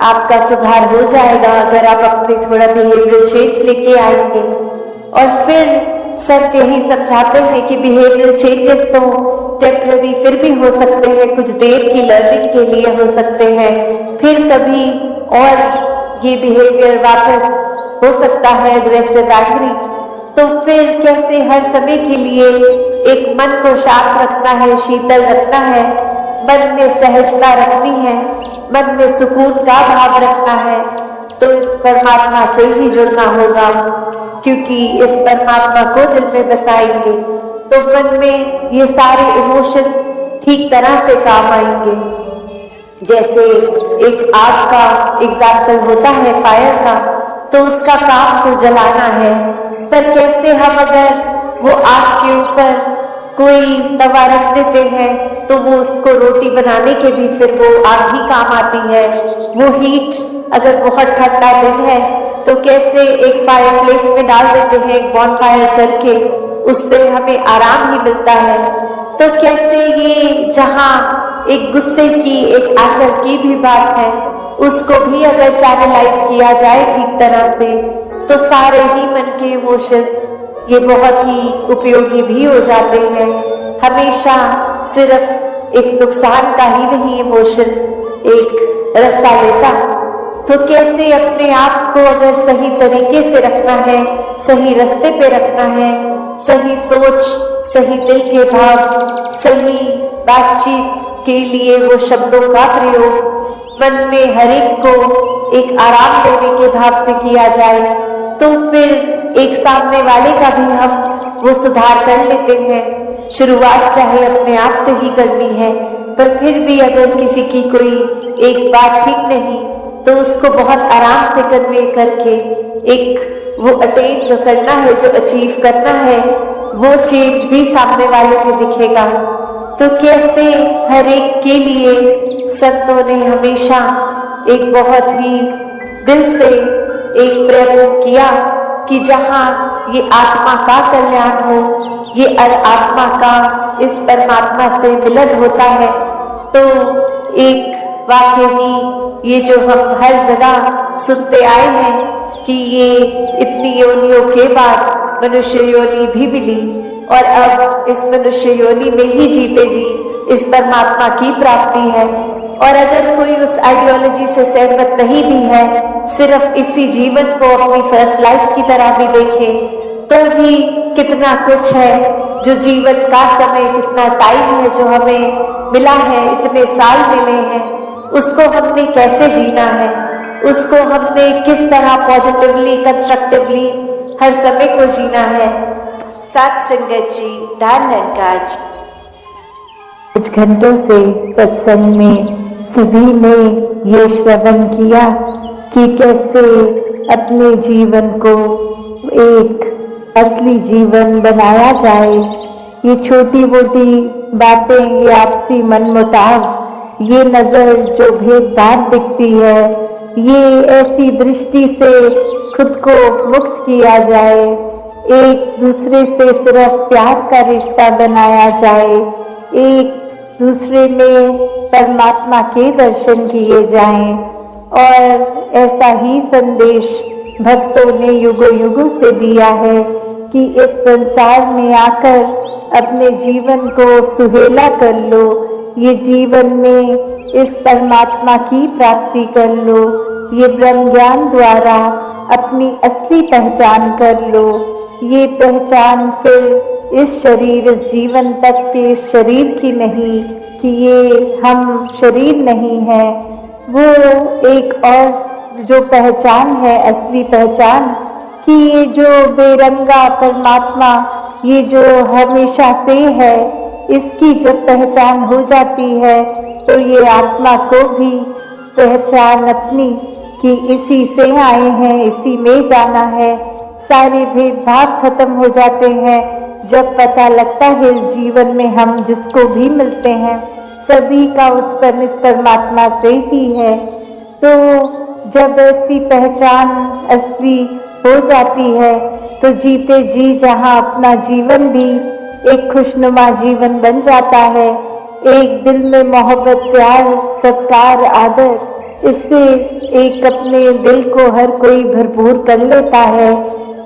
आपका सुधार हो जाएगा, अगर आप अपने थोड़ा बिहेवियर चेंज लेके आएंगे। और फिर सब यही समझाते हैं कि बिहेवियर चेंजेस तो टेम्पररी फिर भी हो सकते हैं, कुछ देर की लर्निंग के लिए हो सकते हैं, फिर कभी और ये बिहेवियर वापस हो सकता है एग्रेसिव एंग्री। तो फिर कैसे हर समय के लिए एक मन को शांत रखना है, शीतल रखना है, मन में सहजता रखनी है, मन में सुकून का भाव रखना है, तो इस परमात्मा से ही जुड़ना होगा, क्योंकि इस परमात्मा को दिल में बसाएंगे तो मन में ये सारे इमोशन ठीक तरह से काम आएंगे। जैसे एक आग का एग्जाम्पल होता है फायर का, तो उसका काम तो जलाना है, पर कैसे हम अगर वो आग के ऊपर कोई तवा रख देते हैं तो वो उसको रोटी बनाने के भी फिर वो आग ही काम आती है। वो हीट अगर बहुत ठंडा दिन है तो कैसे एक फायर प्लेस में डाल देते हैं, एक बॉनफायर करके, उससे हमें आराम ही मिलता है। तो कैसे ये जहां एक गुस्से की, एक एंगर की भी बात है, उसको भी अगर चैनलाइज किया जाए ठीक तरह से तो सारे ही मन के इमोशंस ये बहुत ही उपयोगी भी हो जाते हैं। हमेशा सिर्फ एक नुकसान का ही नहीं इमोशन एक रास्ता लेता। तो कैसे अपने आप को अगर सही तरीके से रखना है, सही रास्ते पे रखना है, सही सोच, सही दिल के भाव, सही बातचीत के लिए वो शब्दों का प्रयोग मन में हर एक को एक आराम देने के भाव से किया जाए, तो फिर एक सामने वाले का भी हम वो सुधार कर लेते हैं। शुरुआत चाहे अपने आप से ही करनी है, पर फिर भी अगर किसी की कोई एक बात ठीक नहीं तो उसको बहुत आराम से करके एक वो अटेन जो करना है, जो अचीव करना है, वो चेंज भी सामने वाले में दिखेगा। तो कैसे हर एक के लिए संतों ने हमेशा एक बहुत ही दिल से एक प्रयत्न किया कि जहां ये आत्मा का कल्याण हो, ये आत्मा का इस परमात्मा से मिलन होता है, तो एक वाकई ही ये जो हम हर जगह सुनते आए हैं कि ये इतनी योनियों के बाद मनुष्य योनि भी मिली और अब इस मनुष्य योनि में ही जीते जी इस परमात्मा की प्राप्ति है। और अगर कोई उस आइडियोलॉजी से सहमत नहीं भी है, सिर्फ इसी जीवन को अपनी फर्स्ट लाइफ की तरह भी देखे, तो भी कितना कुछ है जो जीवन का समय, कितना टाइम है जो हमें मिला है, इतने साल मिले हैं, उसको हमने कैसे जीना है, उसको हमने किस तरह पॉजिटिवली, कंस्ट्रक्टिवली हर समय को जीना है। साथ संगत जी, ध्यान निरंकार जी। कुछ घंटों से सत्संग में सभी ने ये श्रवण किया कि कैसे अपने जीवन को एक असली जीवन बनाया जाए। ये छोटी मोटी बातें, ये आपसी मनमुटाव, ये नजर जो भेदभाव दिखती है, ये ऐसी दृष्टि से खुद को मुक्त किया जाए, एक दूसरे से सिर्फ प्यार का रिश्ता बनाया जाए, एक दूसरे में परमात्मा के दर्शन किए जाएं। और ऐसा ही संदेश भक्तों ने युगों युगों से दिया है कि इस संसार में आकर अपने जीवन को सुहेला कर लो, ये जीवन में इस परमात्मा की प्राप्ति कर लो, ये ब्रह्म ज्ञान द्वारा अपनी असली पहचान कर लो। ये पहचान फिर इस शरीर, इस जीवन तक के इस शरीर की नहीं कि ये हम शरीर नहीं है, वो एक और जो पहचान है, असली पहचान, कि ये जो बेरंगा परमात्मा, ये जो हमेशा से है, इसकी जब पहचान हो जाती है तो ये आत्मा को भी पहचान अपनी कि इसी से आए हैं, इसी में जाना है, सारे भेदभाव खत्म हो जाते हैं। जब पता लगता है इस जीवन में हम जिसको भी मिलते हैं सभी का उत्पन्न इस परमात्मा से ही है, तो जब ऐसी पहचान असली हो जाती है तो जीते जी जहाँ अपना जीवन भी एक खुशनुमा जीवन बन जाता है, एक दिल में मोहब्बत, प्यार, सत्कार, आदर, इससे एक अपने दिल को हर कोई भरपूर कर लेता है।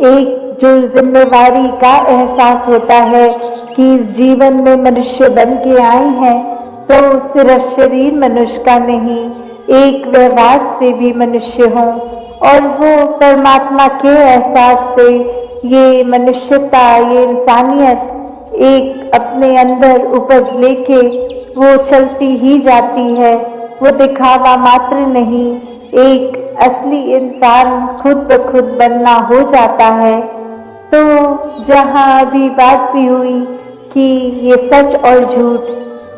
एक जो जिम्मेवारी का एहसास होता है कि इस जीवन में मनुष्य बन के आए हैं तो सिर्फ शरीर मनुष्य का नहीं, एक व्यवहार से भी मनुष्य हो, और वो परमात्मा के एहसास से ये मनुष्यता, ये इंसानियत एक अपने अंदर उपज लेके वो चलती ही जाती है। वो दिखावा मात्र नहीं, एक असली इंसान खुद ब खुद बनना हो जाता है। तो जहाँ अभी बात भी हुई कि ये सच और झूठ,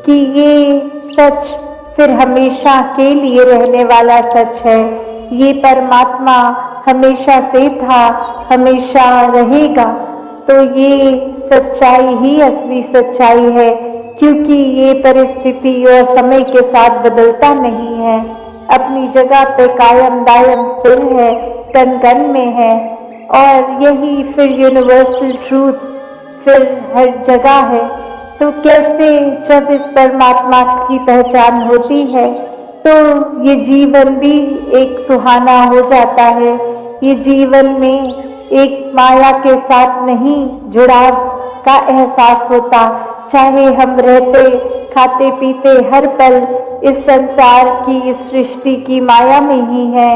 कि ये सच फिर हमेशा के लिए रहने वाला सच है, ये परमात्मा हमेशा से था, हमेशा रहेगा, तो ये सच्चाई ही असली सच्चाई है, क्योंकि ये परिस्थिति और समय के साथ बदलता नहीं है, अपनी जगह पे कायम दायम स्थिर है, कण कण में है, और यही फिर यूनिवर्सल ट्रूथ फिर हर जगह है। तो कैसे जब इस परमात्मा की पहचान होती है तो ये जीवन भी एक सुहाना हो जाता है, ये जीवन में एक माया के साथ नहीं जुड़ाव का एहसास होता, चाहे हम रहते खाते पीते हर पल इस संसार की, इस सृष्टि की माया में ही है,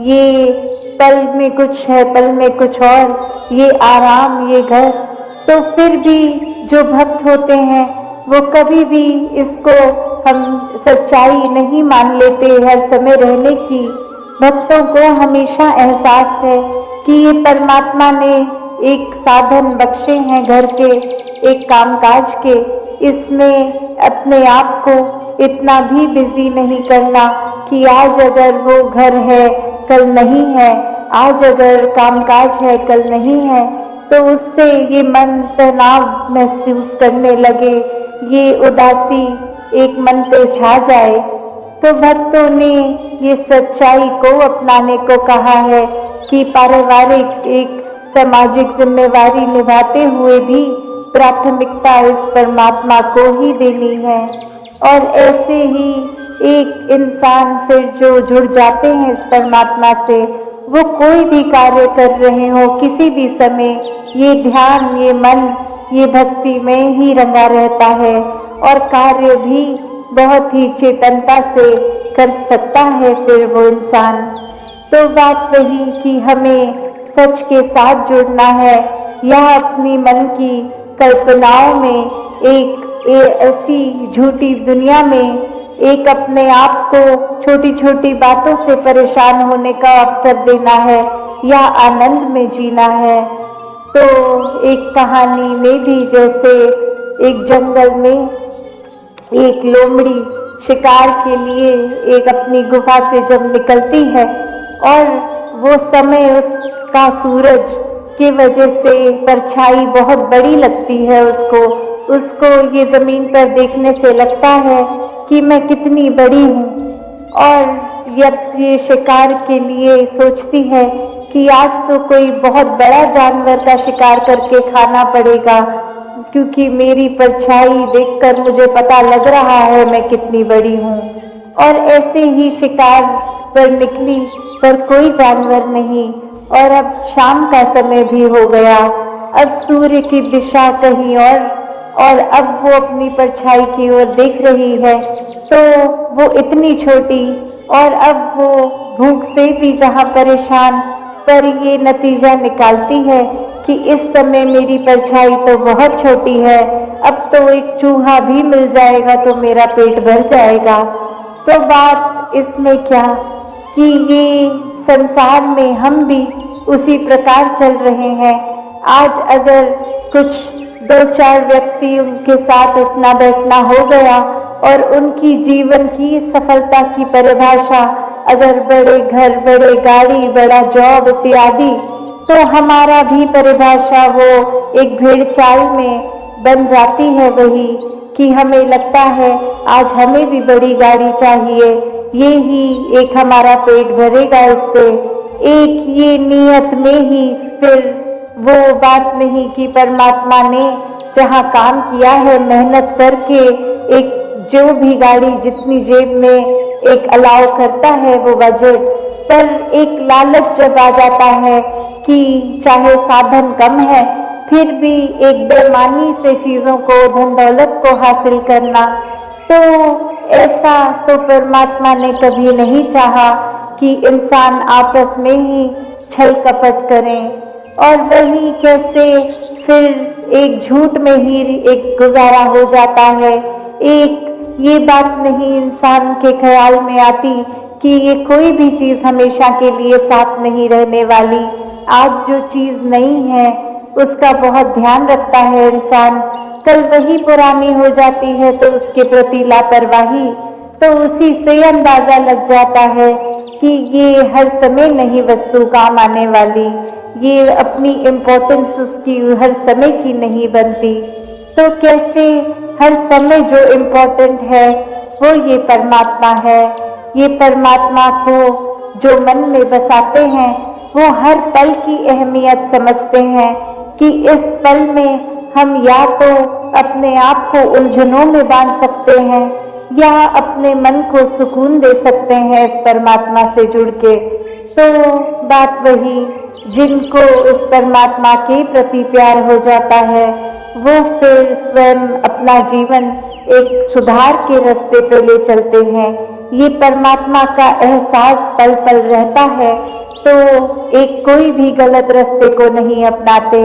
ये पल में कुछ है, पल में कुछ और, ये आराम, ये घर, तो फिर भी जो भक्त होते हैं वो कभी भी इसको हम सच्चाई नहीं मान लेते हर समय रहने की। भक्तों को हमेशा एहसास है कि ये परमात्मा ने एक साधन बख्शे हैं घर के, एक कामकाज के, इसमें अपने आप को इतना भी बिजी नहीं करना कि आज अगर वो घर है कल नहीं है, आज अगर कामकाज है कल नहीं है, तो उससे ये मन तनाव महसूस करने लगे, ये उदासी एक मन पे छा जाए। तो भक्तों ने ये सच्चाई को अपनाने को कहा है कि पारिवारिक एक सामाजिक जिम्मेवारी निभाते हुए भी प्राथमिकता इस परमात्मा को ही देनी है। और ऐसे ही एक इंसान फिर जो जुड़ जाते हैं इस परमात्मा से, वो कोई भी कार्य कर रहे हो किसी भी समय, ये ध्यान, ये मन, ये भक्ति में ही रंगा रहता है और कार्य भी बहुत ही चेतनता से कर सकता है फिर वो इंसान। तो बात वही कि हमें सच के साथ जुड़ना है या अपनी मन की कल्पनाओं में एक ऐसी झूठी दुनिया में एक अपने आप को छोटी छोटी बातों से परेशान होने का अवसर देना है या आनंद में जीना है। तो एक कहानी में भी जैसे एक जंगल में एक लोमड़ी शिकार के लिए एक अपनी गुफा से जब निकलती है और वो समय उसका सूरज की वजह से परछाई बहुत बड़ी लगती है उसको ये जमीन पर देखने से लगता है कि मैं कितनी बड़ी हूँ, और जब ये शिकार के लिए सोचती है कि आज तो कोई बहुत बड़ा जानवर का शिकार करके खाना पड़ेगा, क्योंकि मेरी परछाई देखकर मुझे पता लग रहा है मैं कितनी बड़ी हूँ। और ऐसे ही शिकार पर निकली, पर कोई जानवर नहीं। और अब शाम का समय भी हो गया। अब सूर्य की दिशा कहीं और अब वो अपनी परछाई की ओर देख रही है, तो वो इतनी छोटी, और अब वो भूख से भी जहाँ परेशान, पर ये नतीजा निकालती है कि इस समय मेरी परछाई तो बहुत छोटी है, अब तो एक चूहा भी मिल जाएगा तो मेरा पेट भर जाएगा। तो बात इसमें क्या कि ये संसार में हम भी उसी प्रकार चल रहे हैं। आज अगर कुछ 2-4 व्यक्ति उनके साथ उठना बैठना हो गया और उनकी जीवन की सफलता की परिभाषा अगर बड़े घर, बड़े गाड़ी, बड़ा जॉब इत्यादि, तो हमारा भी परिभाषा वो एक भेड़ चाल में बन जाती है वही, कि हमें लगता है आज हमें भी बड़ी गाड़ी चाहिए, ये ही एक हमारा पेट भरेगा इससे। एक ये नियत में ही फिर वो बात नहीं कि परमात्मा ने जहाँ काम किया है मेहनत करके, एक जो भी गाड़ी जितनी जेब में एक अलाउ करता है वो बजट, पर एक लालच जब आ जाता है कि चाहे साधन कम है फिर भी एक बेईमानी से चीजों को, धन दौलत को हासिल करना, तो ऐसा तो परमात्मा ने कभी नहीं चाहा कि इंसान आपस में ही छल कपट करें। और वही कैसे फिर एक झूठ में ही एक गुजारा हो जाता है। एक ये बात नहीं इंसान के ख्याल में आती कि ये कोई भी चीज हमेशा के लिए साथ नहीं रहने वाली। आज जो चीज नहीं है उसका बहुत ध्यान रखता है इंसान, कल वही पुरानी हो जाती है तो उसके प्रति लापरवाही, तो उसी से अंदाजा लग जाता है कि ये हर समय नहीं वस्तु काम आने वाली, ये अपनी इम्पोर्टेंस उसकी हर समय की नहीं बनती। तो कैसे हर समय जो इम्पोर्टेंट है वो ये परमात्मा है। ये परमात्मा को जो मन में बसाते हैं वो हर पल की अहमियत समझते हैं कि इस पल में हम या तो अपने आप को उलझनों में बांध सकते हैं या अपने मन को सुकून दे सकते हैं इस परमात्मा से जुड़ के। तो बात वही, जिनको उस परमात्मा के प्रति प्यार हो जाता है वो फिर स्वयं अपना जीवन एक सुधार के रास्ते पे ले चलते हैं। ये परमात्मा का एहसास पल पल रहता है तो एक कोई भी गलत रास्ते को नहीं अपनाते।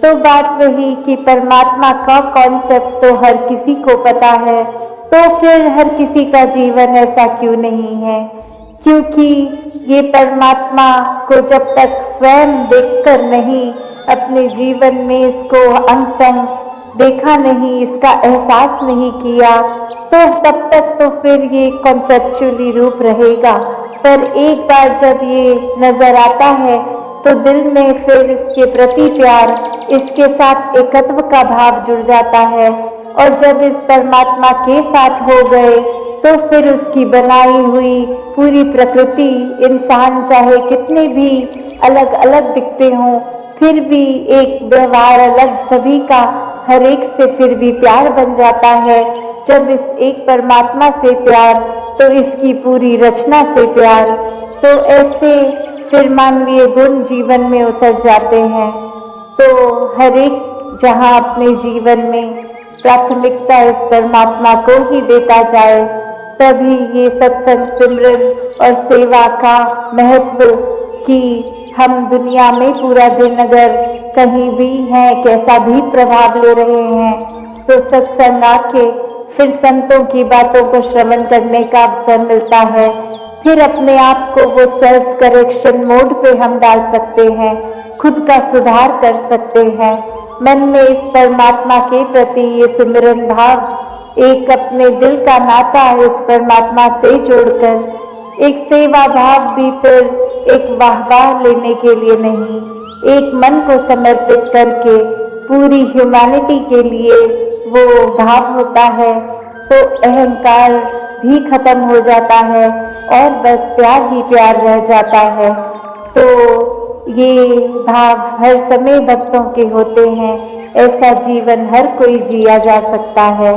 तो बात वही कि परमात्मा का कॉन्सेप्ट तो हर किसी को पता है, तो फिर हर किसी का जीवन ऐसा क्यों नहीं है? क्योंकि ये परमात्मा को जब तक स्वयं देखकर नहीं, अपने जीवन में इसको अंग संग देखा नहीं, इसका एहसास नहीं किया, तो तब तक तो फिर ये कॉन्सेप्चुअली रूप रहेगा। पर एक बार जब ये नजर आता है तो दिल में फिर इसके प्रति प्यार, इसके साथ एकत्व का भाव जुड़ जाता है, और जब इस परमात्मा के साथ हो गए तो फिर उसकी बनाई हुई पूरी प्रकृति, इंसान चाहे कितने भी अलग अलग दिखते हों, फिर भी एक व्यवहार अलग सभी का, हर एक से फिर भी प्यार बन जाता है। जब इस एक परमात्मा से प्यार तो इसकी पूरी रचना से प्यार, तो ऐसे फिर मानवीय गुण जीवन में उतर जाते हैं। तो हर एक जहाँ अपने जीवन में प्राथमिकता इस परमात्मा को ही देता जाए, तभी ये सत्संग, सिमरन और सेवा का महत्व, कि हम दुनिया में पूरा दिन अगर कहीं भी हैं, कैसा भी प्रभाव ले रहे हैं, तो सत्संग आके फिर संतों की बातों को श्रवण करने का अवसर मिलता है। फिर अपने आप को वो सेल्फ करेक्शन मोड पे हम डाल सकते हैं, खुद का सुधार कर सकते हैं। मन में इस परमात्मा के प्रति ये सिमरन भाव, एक अपने दिल का नाता इस परमात्मा से जोड़कर, एक सेवा भाव भी फिर एक वाहवाह लेने के लिए नहीं, एक मन को समर्पित करके पूरी ह्यूमैनिटी के लिए वो भाव होता है, तो अहंकार भी खत्म हो जाता है और बस प्यार ही प्यार रह जाता है। तो ये भाव हर समय भक्तों के होते हैं। ऐसा जीवन हर कोई जिया जा सकता है।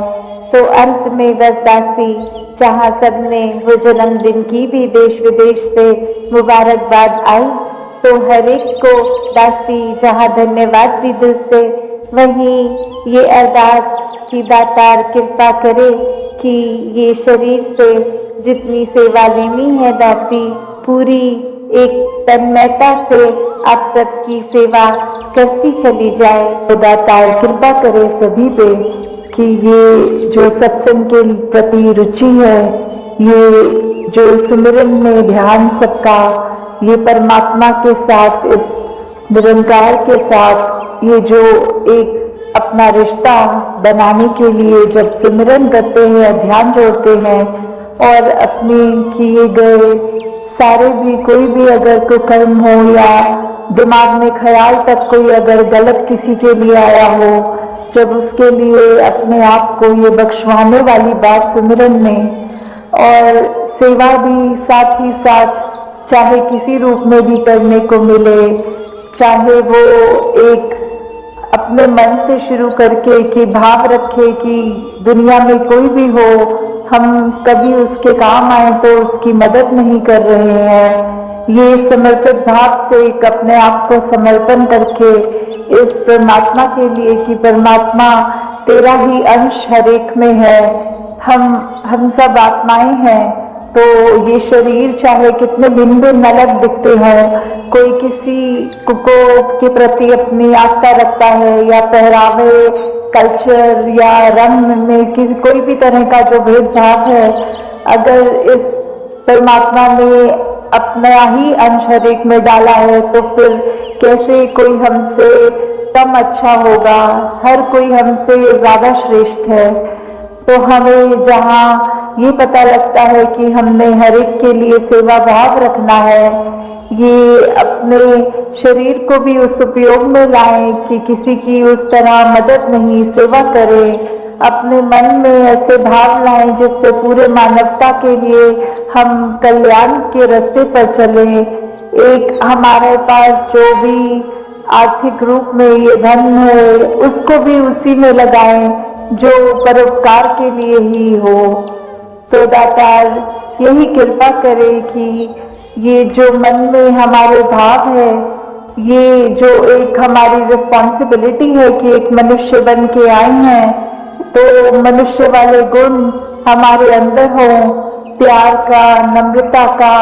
तो अंत में बस दासी, जहाँ सबने वो जन्मदिन की भी देश विदेश से मुबारकबाद आई, तो हर एक को दासी जहाँ धन्यवाद भी दिल से, वहीं ये अरदास कि दातार कृपा करे कि ये शरीर से जितनी सेवा लेनी है दासी, पूरी एक तन्मयता से आप सबकी सेवा करती चली जाए। तो दातार कृपा करे सभी पे कि ये जो सत्संग के प्रति रुचि है, ये जो सुमिरन में ध्यान सबका, ये परमात्मा के साथ, इस निरंकार के साथ ये जो एक अपना रिश्ता बनाने के लिए जब सिमरन करते हैं, ध्यान जोड़ते हैं और अपने किए गए सारे भी कोई भी अगर कोई कर्म हो या दिमाग में ख्याल तक कोई अगर गलत किसी के लिए आया हो, जब उसके लिए अपने आप को ये बख्शवाने वाली बात सिमरन में और सेवा भी साथ ही साथ चाहे किसी रूप में भी करने को मिले, चाहे वो एक अपने मन से शुरू करके कि भाव रखे कि दुनिया में कोई भी हो, हम कभी उसके काम आए तो उसकी मदद नहीं कर रहे हैं। ये समर्पित भाव से एक अपने आप को समर्पण करके इस परमात्मा के लिए कि परमात्मा तेरा ही अंश हर एक में है, हम सब आत्माएं हैं। तो ये शरीर चाहे कितने भिन्न भिन्न अलग दिखते हों, कोई किसी को के प्रति अपनी आस्था रखता है या पहरावे, कल्चर या रंग में किसी कोई भी तरह का जो भेदभाव है, अगर इस परमात्मा ने अपना ही अंश हर एक में डाला है तो फिर कैसे कोई हमसे कम अच्छा होगा, हर कोई हमसे ज्यादा श्रेष्ठ है। तो हमें जहाँ ये पता लगता है कि हमने हर एक के लिए सेवा भाव रखना है, ये अपने शरीर को भी उस उपयोग में लाएं कि किसी की उस तरह मदद नहीं, सेवा करें, अपने मन में ऐसे भाव लाएं जिससे पूरे मानवता के लिए हम कल्याण के रास्ते पर चलें। एक हमारे पास जो भी आर्थिक रूप में ये धन है उसको भी उसी में लगाएं जो परोपकार के लिए ही हो। तो दातार यही कृपा करे कि ये जो मन में हमारे भाव है, ये जो एक हमारी रिस्पॉन्सिबिलिटी है कि एक मनुष्य बन के आए हैं, तो मनुष्य वाले गुण हमारे अंदर हो, प्यार का, नम्रता का,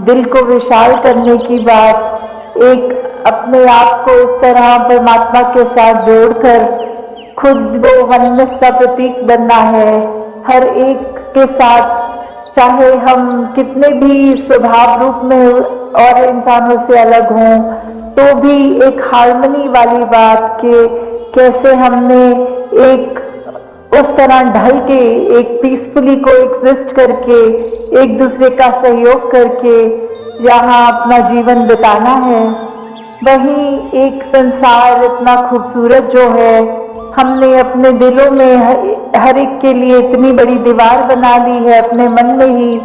दिल को विशाल करने की बात, एक अपने आप को इस तरह परमात्मा के साथ जोड़कर खुद वो वननेस का प्रतीक बनना है हर एक के साथ, चाहे हम कितने भी स्वभाव रूप में और इंसानों से अलग हों, तो भी एक हार्मनी वाली बात के कैसे हमने एक उस तरह ढल के एक पीसफुली को एग्जिस्ट करके एक दूसरे का सहयोग करके यहाँ अपना जीवन बिताना है। वही एक संसार इतना खूबसूरत जो है, हमने अपने दिलों में हर एक के लिए इतनी बड़ी दीवार बना ली है अपने मन में ही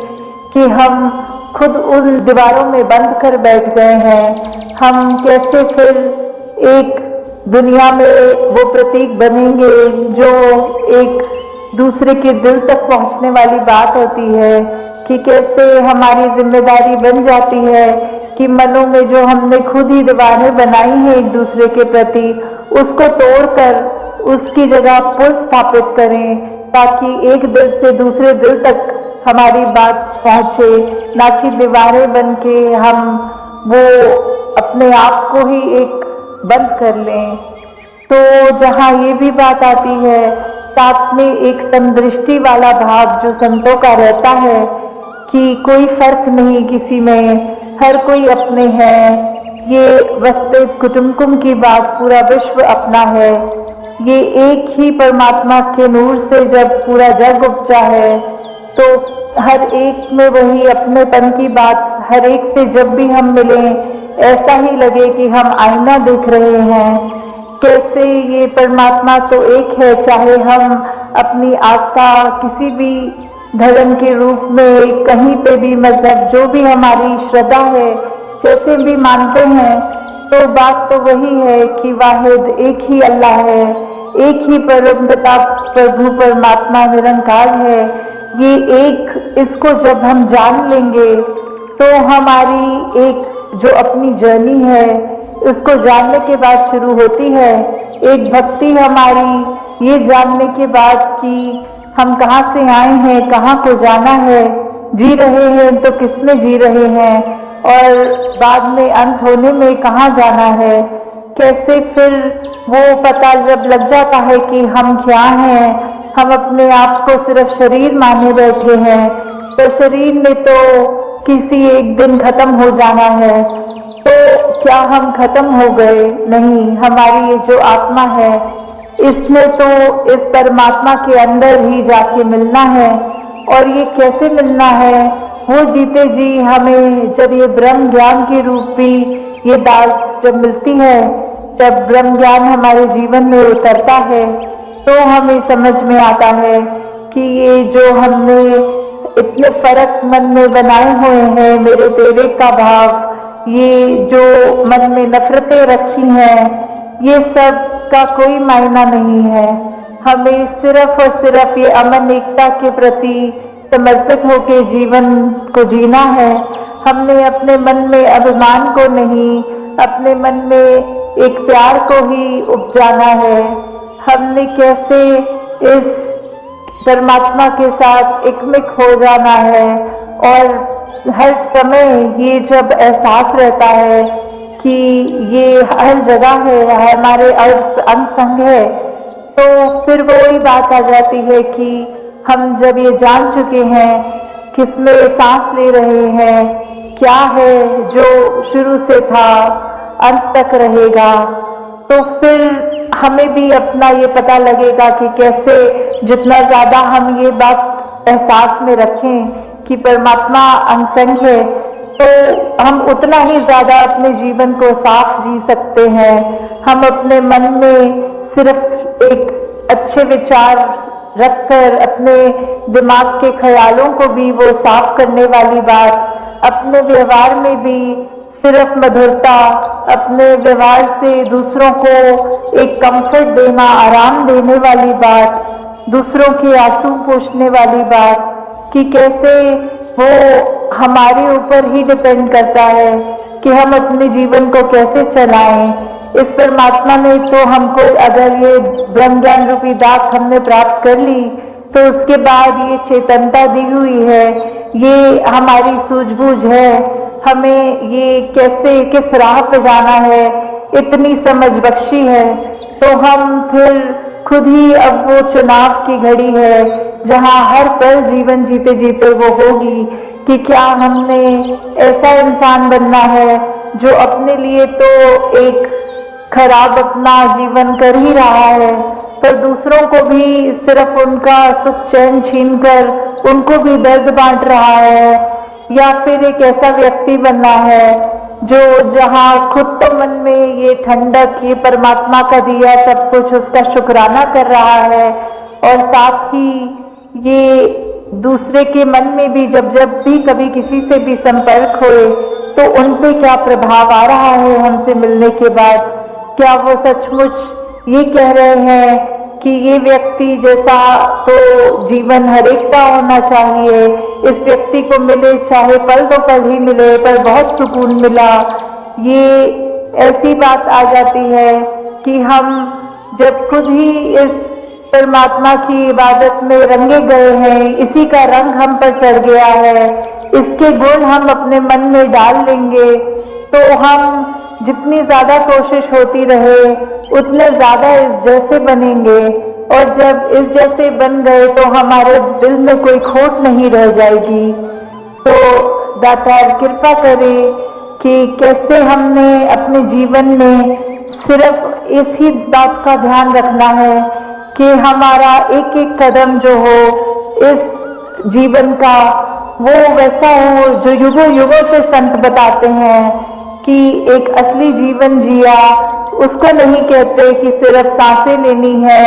कि हम खुद उन दीवारों में बंद कर बैठ गए हैं। हम कैसे फिर एक दुनिया में वो प्रतीक बनेंगे जो एक दूसरे के दिल तक पहुंचने वाली बात होती है, कि कैसे हमारी जिम्मेदारी बन जाती है कि मनों में जो हमने खुद ही दीवारें बनाई हैं एक दूसरे के प्रति, उसको तोड़कर उसकी जगह पुल स्थापित करें ताकि एक दिल से दूसरे दिल तक हमारी बात पहुंचे, ना कि दीवारें बन के हम वो अपने आप को ही एक बंद कर लें। तो जहाँ ये भी बात आती है, साथ में एक समदृष्टि वाला भाव जो संतों का रहता है कि कोई फर्क नहीं किसी में, हर कोई अपने हैं। ये वस्ते कुटुम्बकुम की बात, पूरा विश्व अपना है। ये एक ही परमात्मा के नूर से जब पूरा जग उपजा है, तो हर एक में वही अपनेपन की बात, हर एक से जब भी हम मिलें ऐसा ही लगे कि हम आईना देख रहे हैं। कैसे ये परमात्मा तो एक है, चाहे हम अपनी आस्था किसी भी धर्म के रूप में कहीं पे भी, मजहब जो भी हमारी श्रद्धा है, जैसे भी मानते हैं, तो बात तो वही है कि वाहिद एक ही अल्लाह है, एक ही परमपिता प्रभु परमात्मा निरंकार है। ये एक, इसको जब हम जान लेंगे तो हमारी एक जो अपनी जर्नी है उसको जानने के बाद शुरू होती है। एक भक्ति हमारी ये जानने के बाद कि हम कहाँ से आए हैं, कहाँ को जाना है, जी रहे हैं तो किसमें जी रहे हैं, और बाद में अंत होने में कहाँ जाना है। कैसे फिर वो पता जब लग जाता है कि हम क्या हैं, हम अपने आप को सिर्फ शरीर माने बैठे हैं, तो शरीर में तो किसी एक दिन खत्म हो जाना है। तो क्या हम खत्म हो गए? नहीं, हमारी ये जो आत्मा है इसमें तो इस परमात्मा के अंदर ही जाके मिलना है। और ये कैसे मिलना है? वो जीते जी हमें जब ये ब्रह्म ज्ञान के रूपी ये बात जब मिलती है, जब ब्रह्म ज्ञान हमारे जीवन में उतरता है, तो हमें समझ में आता है कि ये जो हमने इतने फर्क मन में बनाए हुए हैं, मेरे तेरे का भाव, ये जो मन में नफरतें रखी हैं, ये सब का कोई मायना नहीं है। हमें सिर्फ और सिर्फ ये अमन एकता के प्रति समर्पित होकर जीवन को जीना है। हमने अपने मन में अभिमान को नहीं, अपने मन में एक प्यार को ही उपजाना है। हमने कैसे इस परमात्मा के साथ एकमिक हो जाना है, और हर समय ये जब एहसास रहता है कि ये हर जगह है, हमारे अंग संग है, तो फिर वही बात आ जाती है कि हम जब ये जान चुके हैं किसमें सांस ले रहे हैं, क्या है जो शुरू से था अंत तक रहेगा, तो फिर हमें भी अपना ये पता लगेगा कि कैसे जितना ज्यादा हम ये बात एहसास में रखें कि परमात्मा अंग है, तो हम उतना ही ज्यादा अपने जीवन को साफ जी सकते हैं। हम अपने मन में सिर्फ एक अच्छे विचार रखकर अपने दिमाग के ख्यालों को भी वो साफ करने वाली बात, अपने व्यवहार में भी सिर्फ मधुरता, अपने व्यवहार से दूसरों को एक कंफर्ट देना, आराम देने वाली बात, दूसरों के आंसू पोंछने वाली बात, कि कैसे वो हमारे ऊपर ही डिपेंड करता है कि हम अपने जीवन को कैसे चलाएं। इस परमात्मा ने तो हमको अगर ये ब्रह्म ज्ञान रूपी दात हमने प्राप्त कर ली, तो उसके बाद ये चेतनता दी हुई है, ये हमारी सूझबूझ है, हमें ये कैसे किस राह पे जाना है इतनी समझ बख्शी है। तो हम फिर खुद ही अब वो चुनाव की घड़ी है जहाँ हर पल जीवन जीते जीते वो होगी कि क्या हमने ऐसा इंसान बनना है जो अपने लिए तो एक खराब अपना जीवन कर ही रहा है, पर दूसरों को भी सिर्फ उनका सुख चैन छीन कर उनको भी दर्द बांट रहा है, या फिर एक ऐसा व्यक्ति बनना है जो जहाँ खुद तो मन में ये ठंडक, ये परमात्मा का दिया सब कुछ उसका शुक्राना कर रहा है, और साथ ही ये दूसरे के मन में भी जब जब भी कभी किसी से भी संपर्क होए तो उन पे क्या प्रभाव आ रहा है हमसे मिलने के बाद, क्या वो सचमुच ये कह रहे हैं कि ये व्यक्ति जैसा तो जीवन हर एक का होना चाहिए, इस व्यक्ति को मिले चाहे पल तो पल ही मिले पर बहुत सुकून मिला। ये ऐसी बात आ जाती है कि हम जब खुद ही इस परमात्मा की इबादत में रंगे गए हैं, इसी का रंग हम पर चढ़ गया है, इसके गुण हम अपने मन में डाल लेंगे, तो हम जितनी ज्यादा कोशिश होती रहे उतने ज्यादा इस जैसे बनेंगे, और जब इस जैसे बन गए तो हमारे दिल में कोई खोट नहीं रह जाएगी। तो दातार कृपा करे कि कैसे हमने अपने जीवन में सिर्फ इसी बात का ध्यान रखना है कि हमारा एक एक कदम जो हो इस जीवन का वो वैसा हो जो युगों युगों से संत बताते हैं कि एक असली जीवन जिया उसको नहीं कहते कि सिर्फ सांसें लेनी है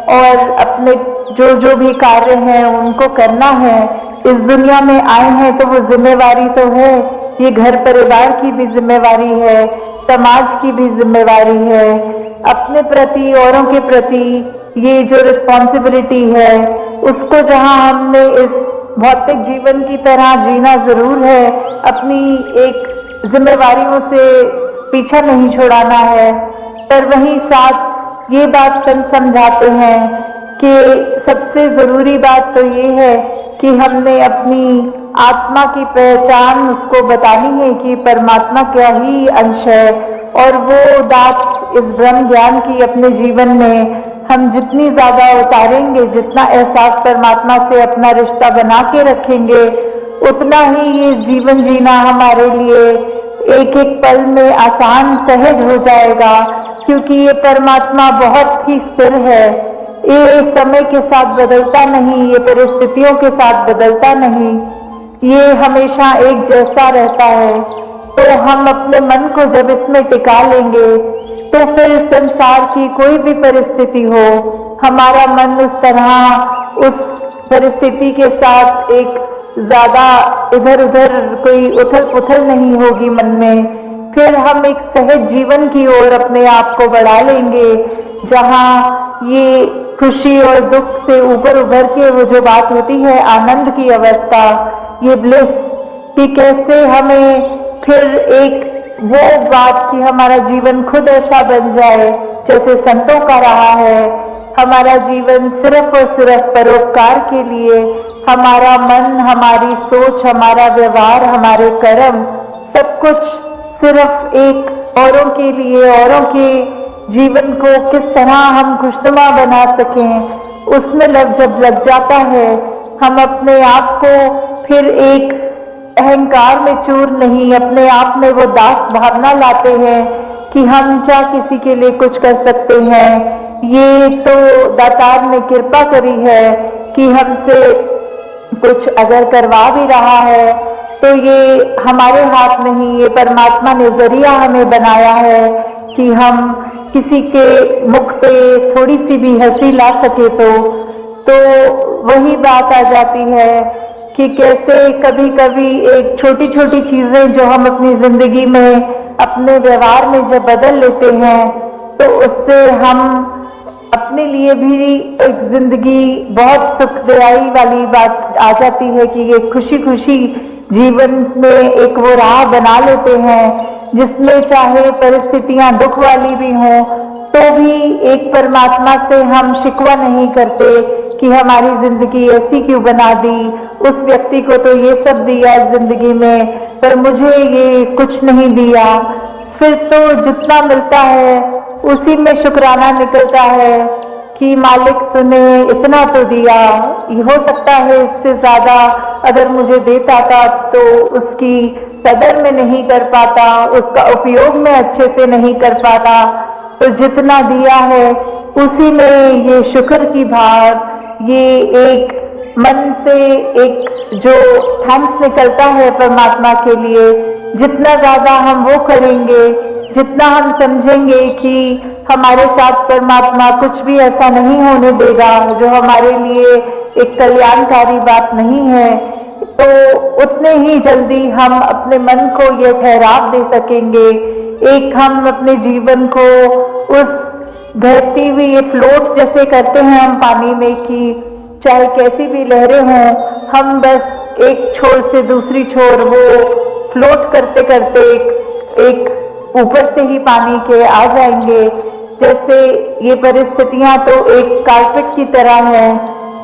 और अपने जो जो भी कार्य हैं उनको करना है। इस दुनिया में आए हैं तो वो जिम्मेवारी तो है, ये घर परिवार की भी जिम्मेवारी है, समाज की भी जिम्मेवारी है, अपने प्रति औरों के प्रति ये जो रिस्पॉन्सिबिलिटी है उसको जहां हमने इस भौतिक जीवन की तरह जीना जरूर है, अपनी एक जिम्मेवारियों से पीछा नहीं छुड़ाना है। पर वहीं साथ ये बात समझाते हैं कि सबसे जरूरी बात तो ये है कि हमने अपनी आत्मा की पहचान उसको बतानी है कि परमात्मा क्या ही अंश है, और वो दात इस ब्रह्म ज्ञान की अपने जीवन में हम जितनी ज्यादा उतारेंगे, जितना एहसास परमात्मा से अपना रिश्ता बना के रखेंगे, उतना ही ये जीवन जीना हमारे लिए एक एक पल में आसान सहज हो जाएगा, क्योंकि ये परमात्मा बहुत ही स्थिर है। ये समय के साथ बदलता नहीं, ये परिस्थितियों के साथ बदलता नहीं, ये हमेशा एक जैसा रहता है। तो हम अपने मन को जब इसमें टिका लेंगे तो फिर संसार की कोई भी परिस्थिति हो, हमारा मन उस तरह उस परिस्थिति के साथ एक ज्यादा इधर उधर कोई उथल पुथल नहीं होगी मन में। फिर हम एक सहज जीवन की ओर अपने आप को बढ़ा लेंगे, जहां ये खुशी और दुख से ऊपर उभर के वो जो बात होती है आनंद की अवस्था, ये ब्लिस, कि कैसे हमें फिर एक वो बात कि हमारा जीवन खुद ऐसा बन जाए जैसे संतों का रहा है, हमारा जीवन सिर्फ और सिर्फ परोपकार के लिए, हमारा मन, हमारी सोच, हमारा व्यवहार, हमारे कर्म, सब कुछ सिर्फ एक औरों के लिए, औरों के जीवन को किस तरह हम खुशनुमा बना सकें, उसमें जब लग जाता है, हम अपने आप को फिर एक अहंकार में चूर नहीं, अपने आप में वो दास भावना लाते हैं कि हम क्या किसी के लिए कुछ कर सकते हैं। ये तो दातार ने कृपा करी है कि हमसे कुछ अगर करवा भी रहा है तो ये हमारे हाथ नहीं, ये परमात्मा ने जरिया हमें बनाया है कि हम किसी के मुख पे थोड़ी सी भी हंसी ला सके। तो वही बात आ जाती है कि कैसे कभी कभी एक छोटी छोटी चीजें जो हम अपनी जिंदगी में, अपने व्यवहार में जब बदल लेते हैं तो उससे हम अपने लिए भी एक जिंदगी बहुत सुखदायी वाली बात आ जाती है कि ये खुशी खुशी जीवन में एक वो राह बना लेते हैं जिसमें चाहे परिस्थितियां दुख वाली भी हों तो भी एक परमात्मा से हम शिकवा नहीं करते कि हमारी जिंदगी ऐसी क्यों बना दी, उस व्यक्ति को तो ये सब दिया जिंदगी में पर मुझे ये कुछ नहीं दिया। फिर तो जितना मिलता है उसी में शुक्राना निकलता है कि मालिक तूने इतना तो दिया, ये हो सकता है इससे ज्यादा अगर मुझे देता था तो उसकी कदर में नहीं कर पाता, उसका उपयोग में अच्छे से नहीं कर पाता, तो जितना दिया है उसी में ये शुक्र की भाव, ये एक मन से एक जो थैंक्स निकलता है परमात्मा के लिए, जितना ज्यादा हम वो करेंगे, जितना हम समझेंगे कि हमारे साथ परमात्मा कुछ भी ऐसा नहीं होने देगा जो हमारे लिए एक कल्याणकारी बात नहीं है, तो उतने ही जल्दी हम अपने मन को ये ठहराव दे सकेंगे। एक हम अपने जीवन को उस बहती हुई ये फ्लोट जैसे करते हैं हम पानी में कि चाहे कैसी भी लहरें हों, हम बस एक छोर से दूसरी छोर वो फ्लोट करते करते एक ऊपर से ही पानी के आ जाएंगे। जैसे ये परिस्थितियां तो एक कार्पेट की तरह है,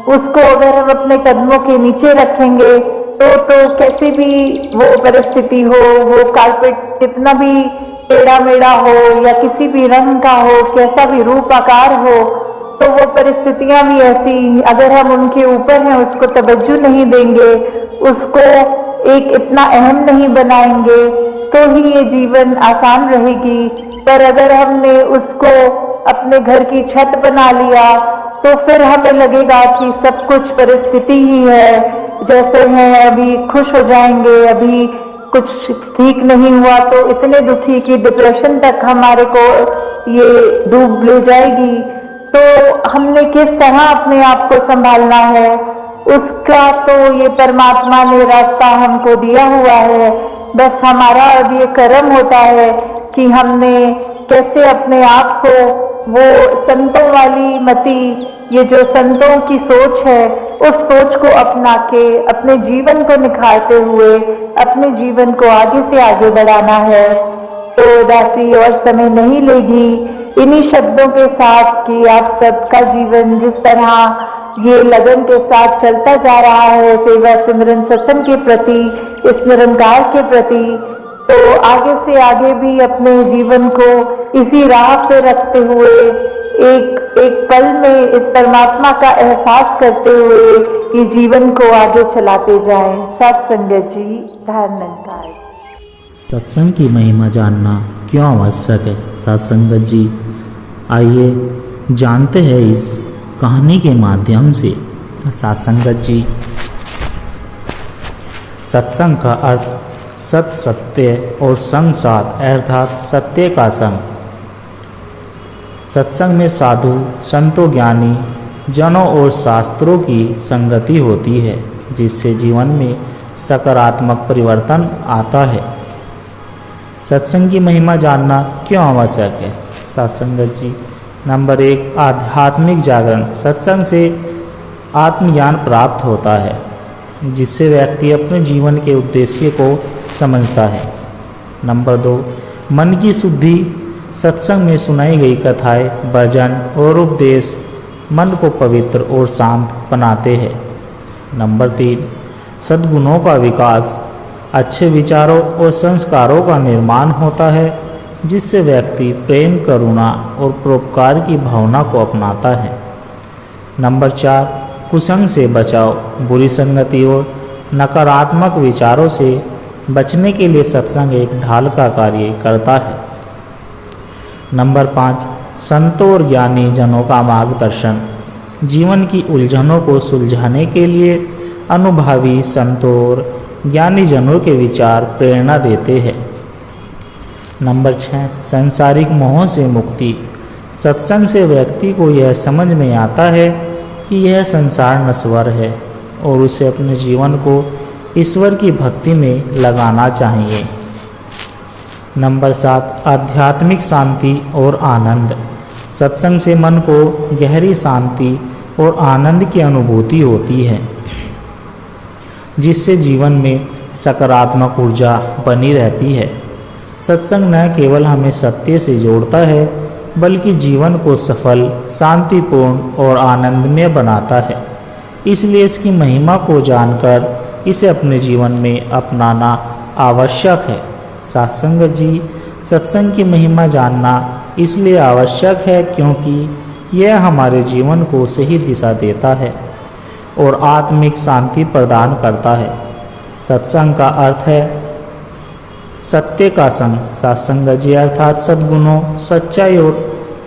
उसको अगर हम अपने कदमों के नीचे रखेंगे तो कैसी भी वो परिस्थिति हो, वो कार्पेट कितना भी टेढ़ा मेढ़ा हो या किसी भी रंग का हो, कैसा भी रूप आकार हो, तो वो परिस्थितियां भी ऐसी, अगर हम उनके ऊपर हैं उसको तवज्जो नहीं देंगे, उसको एक इतना अहम नहीं बनाएंगे तो ही ये जीवन आसान रहेगी। पर अगर हमने उसको अपने घर की छत बना लिया तो फिर हमें लगेगा कि सब कुछ परिस्थिति ही है, जैसे हैं अभी खुश हो जाएंगे, अभी कुछ ठीक नहीं हुआ तो इतने दुखी कि डिप्रेशन तक हमारे को ये डूब ले जाएगी। तो हमने किस तरह अपने आप को संभालना है, उसका तो ये परमात्मा ने रास्ता हमको दिया हुआ है। बस हमारा अब ये कर्म होता है कि हमने कैसे अपने आप को वो संतों वाली मति, ये जो संतों की सोच है, उस सोच को अपना के अपने जीवन को निखारते हुए अपने जीवन को आगे से आगे बढ़ाना है। तो दासी और समय नहीं लेगी इन्हीं शब्दों के साथ कि आप सबका जीवन जिस तरह ये लगन के साथ चलता जा रहा है सेवा सिमरन सत्संग के प्रति, इस निरंकार के प्रति, तो आगे से आगे भी अपने जीवन को इसी राह पे रखते हुए एक एक पल में इस परमात्मा का एहसास करते हुए ये जीवन को आगे चलाते जाएं। सत्संगत जी, धन्यवाद। सत्संग की महिमा जानना क्यों आवश्यक है? सत्संगत जी, आइए जानते हैं इस कहानी के माध्यम से। सत्संगत जी, सत्संग का अर्थ सत सत्य और संग साथ अर्थात सत्य का संग। सत्संग में साधु संतों ज्ञानी जनों और शास्त्रों की संगति होती है, जिससे जीवन में सकारात्मक परिवर्तन आता है। सत्संग की महिमा जानना क्यों आवश्यक है? सत्संगत जी, नंबर 1, आध्यात्मिक जागरण। सत्संग से आत्मज्ञान प्राप्त होता है, जिससे व्यक्ति अपने जीवन के उद्देश्य को समझता है। नंबर 2, मन की शुद्धि। सत्संग में सुनाई गई कथाएं, भजन और उपदेश मन को पवित्र और शांत बनाते हैं। नंबर 3, सद्गुणों का विकास। अच्छे विचारों और संस्कारों का निर्माण होता है, जिससे व्यक्ति प्रेम, करुणा और परोपकार की भावना को अपनाता है। नंबर 4, कुसंग से बचाव। बुरी संगति और नकारात्मक विचारों से बचने के लिए सत्संग एक ढाल का कार्य करता है। नंबर 5, संतों और ज्ञानी जनों का मार्गदर्शन। जीवन की उलझनों को सुलझाने के लिए अनुभवी संतों और ज्ञानी जनों के विचार प्रेरणा देते हैं। नंबर 6, सांसारिक मोह से मुक्ति। सत्संग से व्यक्ति को यह समझ में आता है कि यह संसार नश्वर है और उसे अपने जीवन को ईश्वर की भक्ति में लगाना चाहिए। नंबर 7, आध्यात्मिक शांति और आनंद। सत्संग से मन को गहरी शांति और आनंद की अनुभूति होती है, जिससे जीवन में सकारात्मक ऊर्जा बनी रहती है। सत्संग न केवल हमें सत्य से जोड़ता है, बल्कि जीवन को सफल, शांतिपूर्ण और आनंदमय बनाता है। इसलिए इसकी महिमा को जानकर इसे अपने जीवन में अपनाना आवश्यक है। सत्संग जी, सत्संग की महिमा जानना इसलिए आवश्यक है क्योंकि यह हमारे जीवन को सही दिशा देता है और आत्मिक शांति प्रदान करता है। सत्संग का अर्थ है सत्य का संग। सत्संग जी अर्थात सद्गुणों, सच्चाई और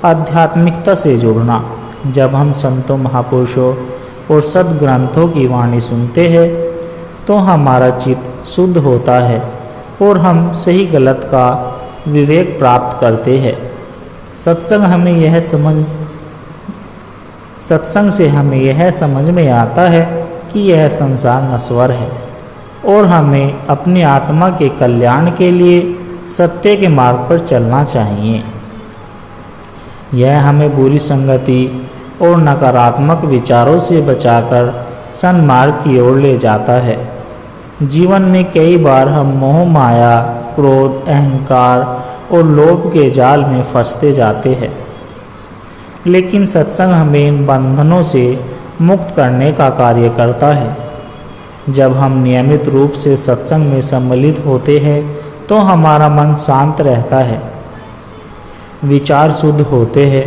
आध्यात्मिकता से जुड़ना। जब हम संतों, महापुरुषों और सद्ग्रंथों की वाणी सुनते हैं तो हमारा चित्त शुद्ध होता है और हम सही गलत का विवेक प्राप्त करते हैं। सत्संग से हमें यह समझ में आता है कि यह संसार नश्वर है और हमें अपनी आत्मा के कल्याण के लिए सत्य के मार्ग पर चलना चाहिए। यह हमें बुरी संगति और नकारात्मक विचारों से बचाकर सन्मार्ग की ओर ले जाता है। जीवन में कई बार हम मोह, माया, क्रोध, अहंकार और लोभ के जाल में फंसते जाते हैं, लेकिन सत्संग हमें इन बंधनों से मुक्त करने का कार्य करता है। जब हम नियमित रूप से सत्संग में सम्मिलित होते हैं तो हमारा मन शांत रहता है, विचार शुद्ध होते हैं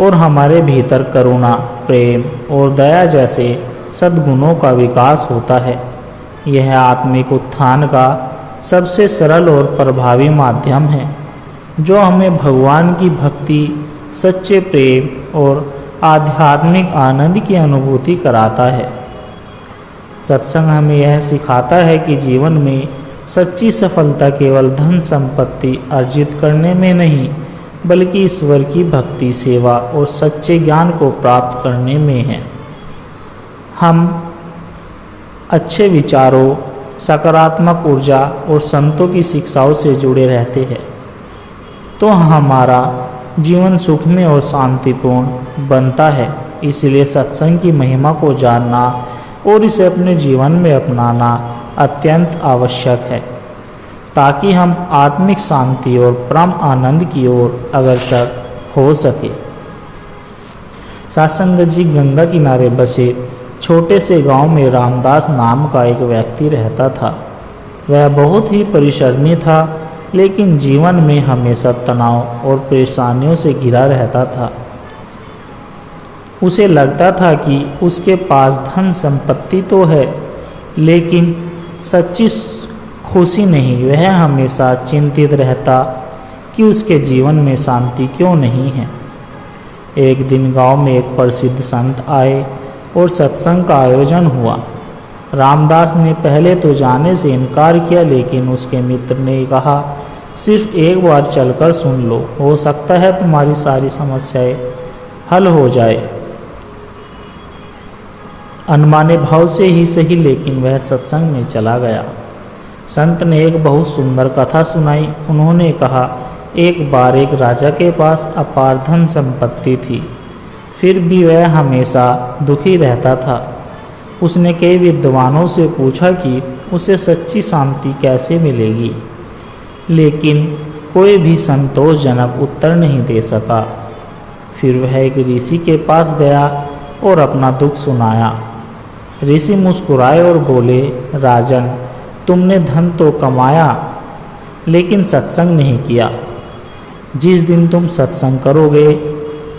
और हमारे भीतर करुणा, प्रेम और दया जैसे सद्गुणों का विकास होता है। यह आत्मिक उत्थान का सबसे सरल और प्रभावी माध्यम है, जो हमें भगवान की भक्ति, सच्चे प्रेम और आध्यात्मिक आनंद की अनुभूति कराता है। सत्संग हमें यह सिखाता है कि जीवन में सच्ची सफलता केवल धन संपत्ति अर्जित करने में नहीं, बल्कि ईश्वर की भक्ति, सेवा और सच्चे ज्ञान को प्राप्त करने में है। हम अच्छे विचारों, सकारात्मक ऊर्जा और संतों की शिक्षाओं से जुड़े रहते हैं तो हमारा जीवन सुखमय और शांतिपूर्ण बनता है। इसलिए सत्संग की महिमा को जानना और इसे अपने जीवन में अपनाना अत्यंत आवश्यक है ताकि हम आत्मिक शांति और परम आनंद की ओर अग्रसर हो सके। सत्संग जी गंगा किनारे बसे छोटे से गांव में रामदास नाम का एक व्यक्ति रहता था। वह बहुत ही परिश्रमी था, लेकिन जीवन में हमेशा तनाव और परेशानियों से घिरा रहता था। उसे लगता था कि उसके पास धन संपत्ति तो है, लेकिन सच्ची खुशी नहीं। वह हमेशा चिंतित रहता कि उसके जीवन में शांति क्यों नहीं है। एक दिन गांव में एक प्रसिद्ध संत आए और सत्संग का आयोजन हुआ। रामदास ने पहले तो जाने से इनकार किया, लेकिन उसके मित्र ने कहा, सिर्फ एक बार चलकर सुन लो, हो सकता है तुम्हारी सारी समस्याएं हल हो जाए। अनमाने भाव से ही सही, लेकिन वह सत्संग में चला गया। संत ने एक बहुत सुंदर कथा सुनाई। उन्होंने कहा, एक बार एक राजा के पास अपार धन संपत्ति थी, फिर भी वह हमेशा दुखी रहता था। उसने कई विद्वानों से पूछा कि उसे सच्ची शांति कैसे मिलेगी, लेकिन कोई भी संतोषजनक उत्तर नहीं दे सका। फिर वह एक ऋषि के पास गया और अपना दुख सुनाया। ऋषि मुस्कुराए और बोले, राजन, तुमने धन तो कमाया, लेकिन सत्संग नहीं किया। जिस दिन तुम सत्संग करोगे,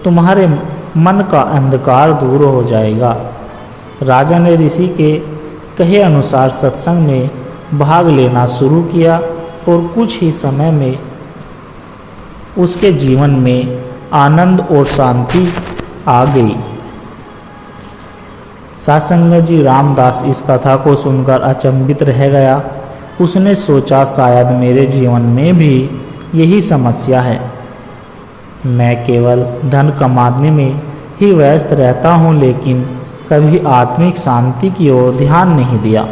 तुम्हारे मन का अंधकार दूर हो जाएगा। राजा ने ऋषि के कहे अनुसार सत्संग में भाग लेना शुरू किया और कुछ ही समय में उसके जीवन में आनंद और शांति आ गई। सत्संग जी रामदास इस कथा को सुनकर अचंभित रह गया। उसने सोचा, शायद मेरे जीवन में भी यही समस्या है। मैं केवल धन कमाने में ही व्यस्त रहता हूँ, लेकिन कभी आत्मिक शांति की ओर ध्यान नहीं दिया।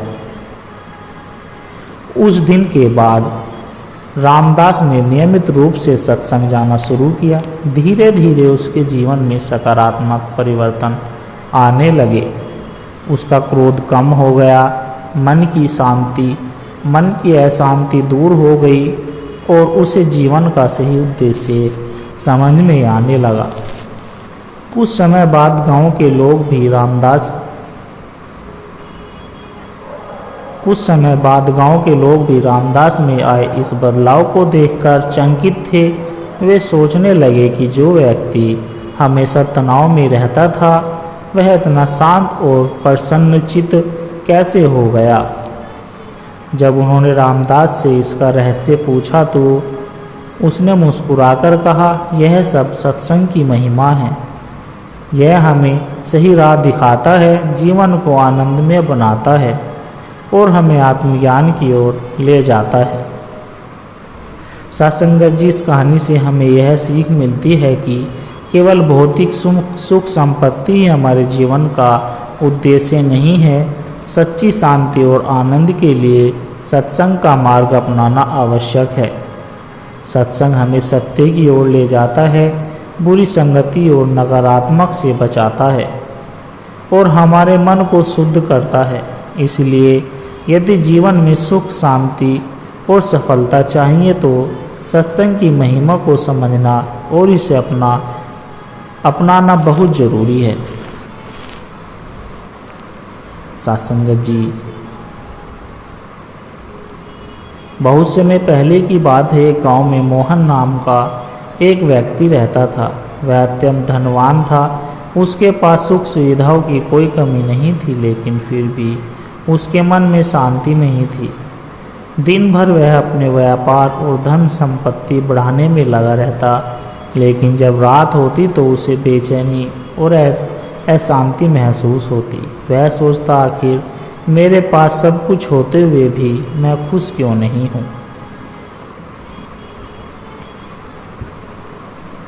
उस दिन के बाद रामदास ने नियमित रूप से सत्संग जाना शुरू किया। धीरे धीरे उसके जीवन में सकारात्मक परिवर्तन आने लगे। उसका क्रोध कम हो गया, मन की अशांति दूर हो गई और उसे जीवन का सही उद्देश्य समझ में आने लगा। कुछ समय बाद गांव के लोग भी रामदास में आए इस बदलाव को देखकर चकित थे। वे सोचने लगे कि जो व्यक्ति हमेशा तनाव में रहता था, वह इतना शांत और प्रसन्नचित्त कैसे हो गया। जब उन्होंने रामदास से इसका रहस्य पूछा तो उसने मुस्कुराकर कहा, यह सब सत्संग की महिमा है। यह हमें सही राह दिखाता है, जीवन को आनंदमय बनाता है और हमें आत्मज्ञान की ओर ले जाता है। सत्संग जी इस कहानी से हमें यह सीख मिलती है कि केवल भौतिक सुख संपत्ति ही हमारे जीवन का उद्देश्य नहीं है। सच्ची शांति और आनंद के लिए सत्संग का मार्ग अपनाना आवश्यक है। सत्संग हमें सत्य की ओर ले जाता है, बुरी संगति और नकारात्मक से बचाता है और हमारे मन को शुद्ध करता है। इसलिए यदि जीवन में सुख, शांति और सफलता चाहिए तो सत्संग की महिमा को समझना और इसे अपनाना बहुत जरूरी है। सत्संग जी बहुत समय पहले की बात है। गांव में मोहन नाम का एक व्यक्ति रहता था। वह अत्यंत धनवान था। उसके पास सुख सुविधाओं की कोई कमी नहीं थी, लेकिन फिर भी उसके मन में शांति नहीं थी। दिन भर वह अपने व्यापार और धन संपत्ति बढ़ाने में लगा रहता, लेकिन जब रात होती तो उसे बेचैनी और अशांति महसूस होती। वह सोचता, आखिर मेरे पास सब कुछ होते हुए भी मैं खुश क्यों नहीं हूँ।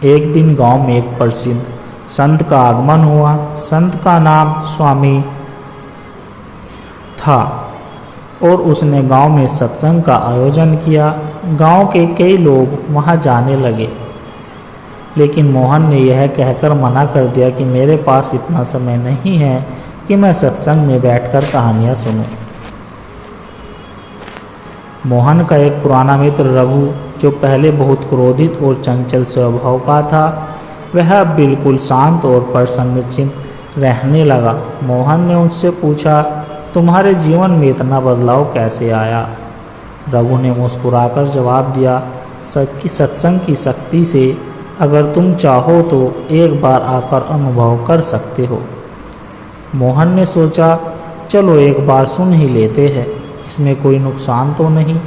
एक दिन गांव में एक प्रसिद्ध संत का आगमन हुआ। संत का नाम स्वामी था और उसने गांव में सत्संग का आयोजन किया। गांव के कई लोग वहां जाने लगे, लेकिन मोहन ने यह कहकर मना कर दिया कि मेरे पास इतना समय नहीं है कि मैं सत्संग में बैठकर कहानियां सुनूं। मोहन का एक पुराना मित्र रघु, जो पहले बहुत क्रोधित और चंचल स्वभाव का था, वह अब बिल्कुल शांत और प्रसन्नचित्त रहने लगा। मोहन ने उससे पूछा, तुम्हारे जीवन में इतना बदलाव कैसे आया? रघु ने मुस्कुराकर जवाब दिया, सत्संग की शक्ति से अगर तुम चाहो तो एक बार आकर अनुभव कर सकते हो। मोहन ने सोचा, चलो एक बार सुन ही लेते हैं, इसमें कोई नुकसान तो नहीं।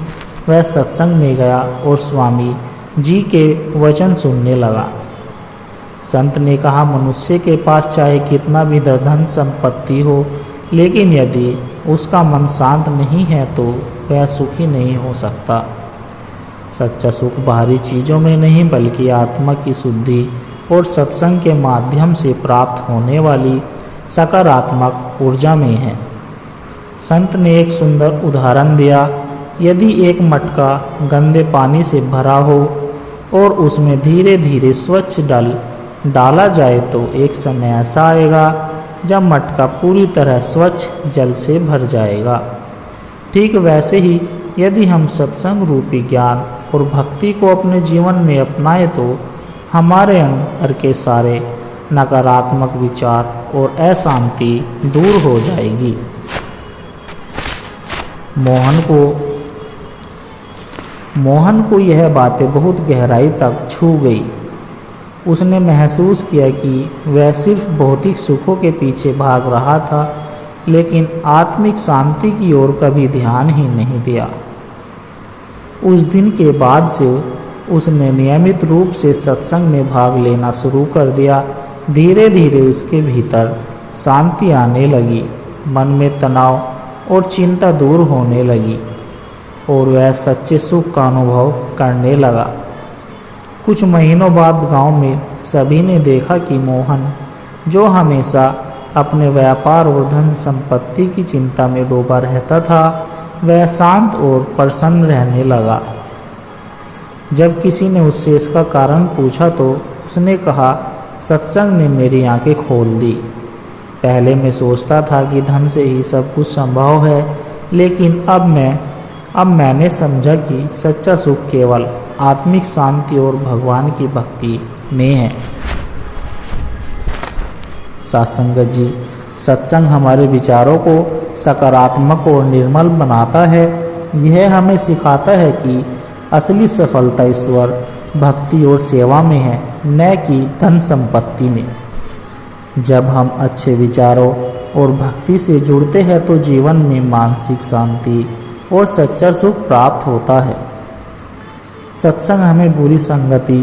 वह सत्संग में गया और स्वामी जी के वचन सुनने लगा। संत ने कहा, मनुष्य के पास चाहे कितना भी धन संपत्ति हो, लेकिन यदि उसका मन शांत नहीं है तो वह सुखी नहीं हो सकता। सच्चा सुख बाहरी चीज़ों में नहीं, बल्कि आत्मा की शुद्धि और सत्संग के माध्यम से प्राप्त होने वाली सकारात्मक ऊर्जा में है। संत ने एक सुंदर उदाहरण दिया। यदि एक मटका गंदे पानी से भरा हो और उसमें धीरे धीरे स्वच्छ डाला जाए तो एक समय ऐसा आएगा जब मटका पूरी तरह स्वच्छ जल से भर जाएगा। ठीक वैसे ही यदि हम सत्संग रूपी ज्ञान और भक्ति को अपने जीवन में अपनाएं तो हमारे अंदर के सारे नकारात्मक विचार और अशांति दूर हो जाएगी। मोहन को यह बातें बहुत गहराई तक छू गई। उसने महसूस किया कि वह सिर्फ भौतिक सुखों के पीछे भाग रहा था, लेकिन आत्मिक शांति की ओर कभी ध्यान ही नहीं दिया। उस दिन के बाद से उसने नियमित रूप से सत्संग में भाग लेना शुरू कर दिया। धीरे धीरे उसके भीतर शांति आने लगी, मन में तनाव और चिंता दूर होने लगी और वह सच्चे सुख का अनुभव करने लगा। कुछ महीनों बाद गांव में सभी ने देखा कि मोहन, जो हमेशा अपने व्यापार और धन संपत्ति की चिंता में डूबा रहता था, वह शांत और प्रसन्न रहने लगा। जब किसी ने उससे इसका कारण पूछा तो उसने कहा, सत्संग ने मेरी आंखें खोल दी। पहले मैं सोचता था कि धन से ही सब कुछ संभव है, लेकिन अब मैंने समझा कि सच्चा सुख केवल आत्मिक शांति और भगवान की भक्ति में है। सत्संग जी, सत्संग हमारे विचारों को सकारात्मक और निर्मल बनाता है। यह हमें सिखाता है कि असली सफलता ईश्वर, भक्ति और सेवा में है, न कि धन संपत्ति में। जब हम अच्छे विचारों और भक्ति से जुड़ते हैं तो जीवन में मानसिक शांति और सच्चा सुख प्राप्त होता है। सत्संग हमें बुरी संगति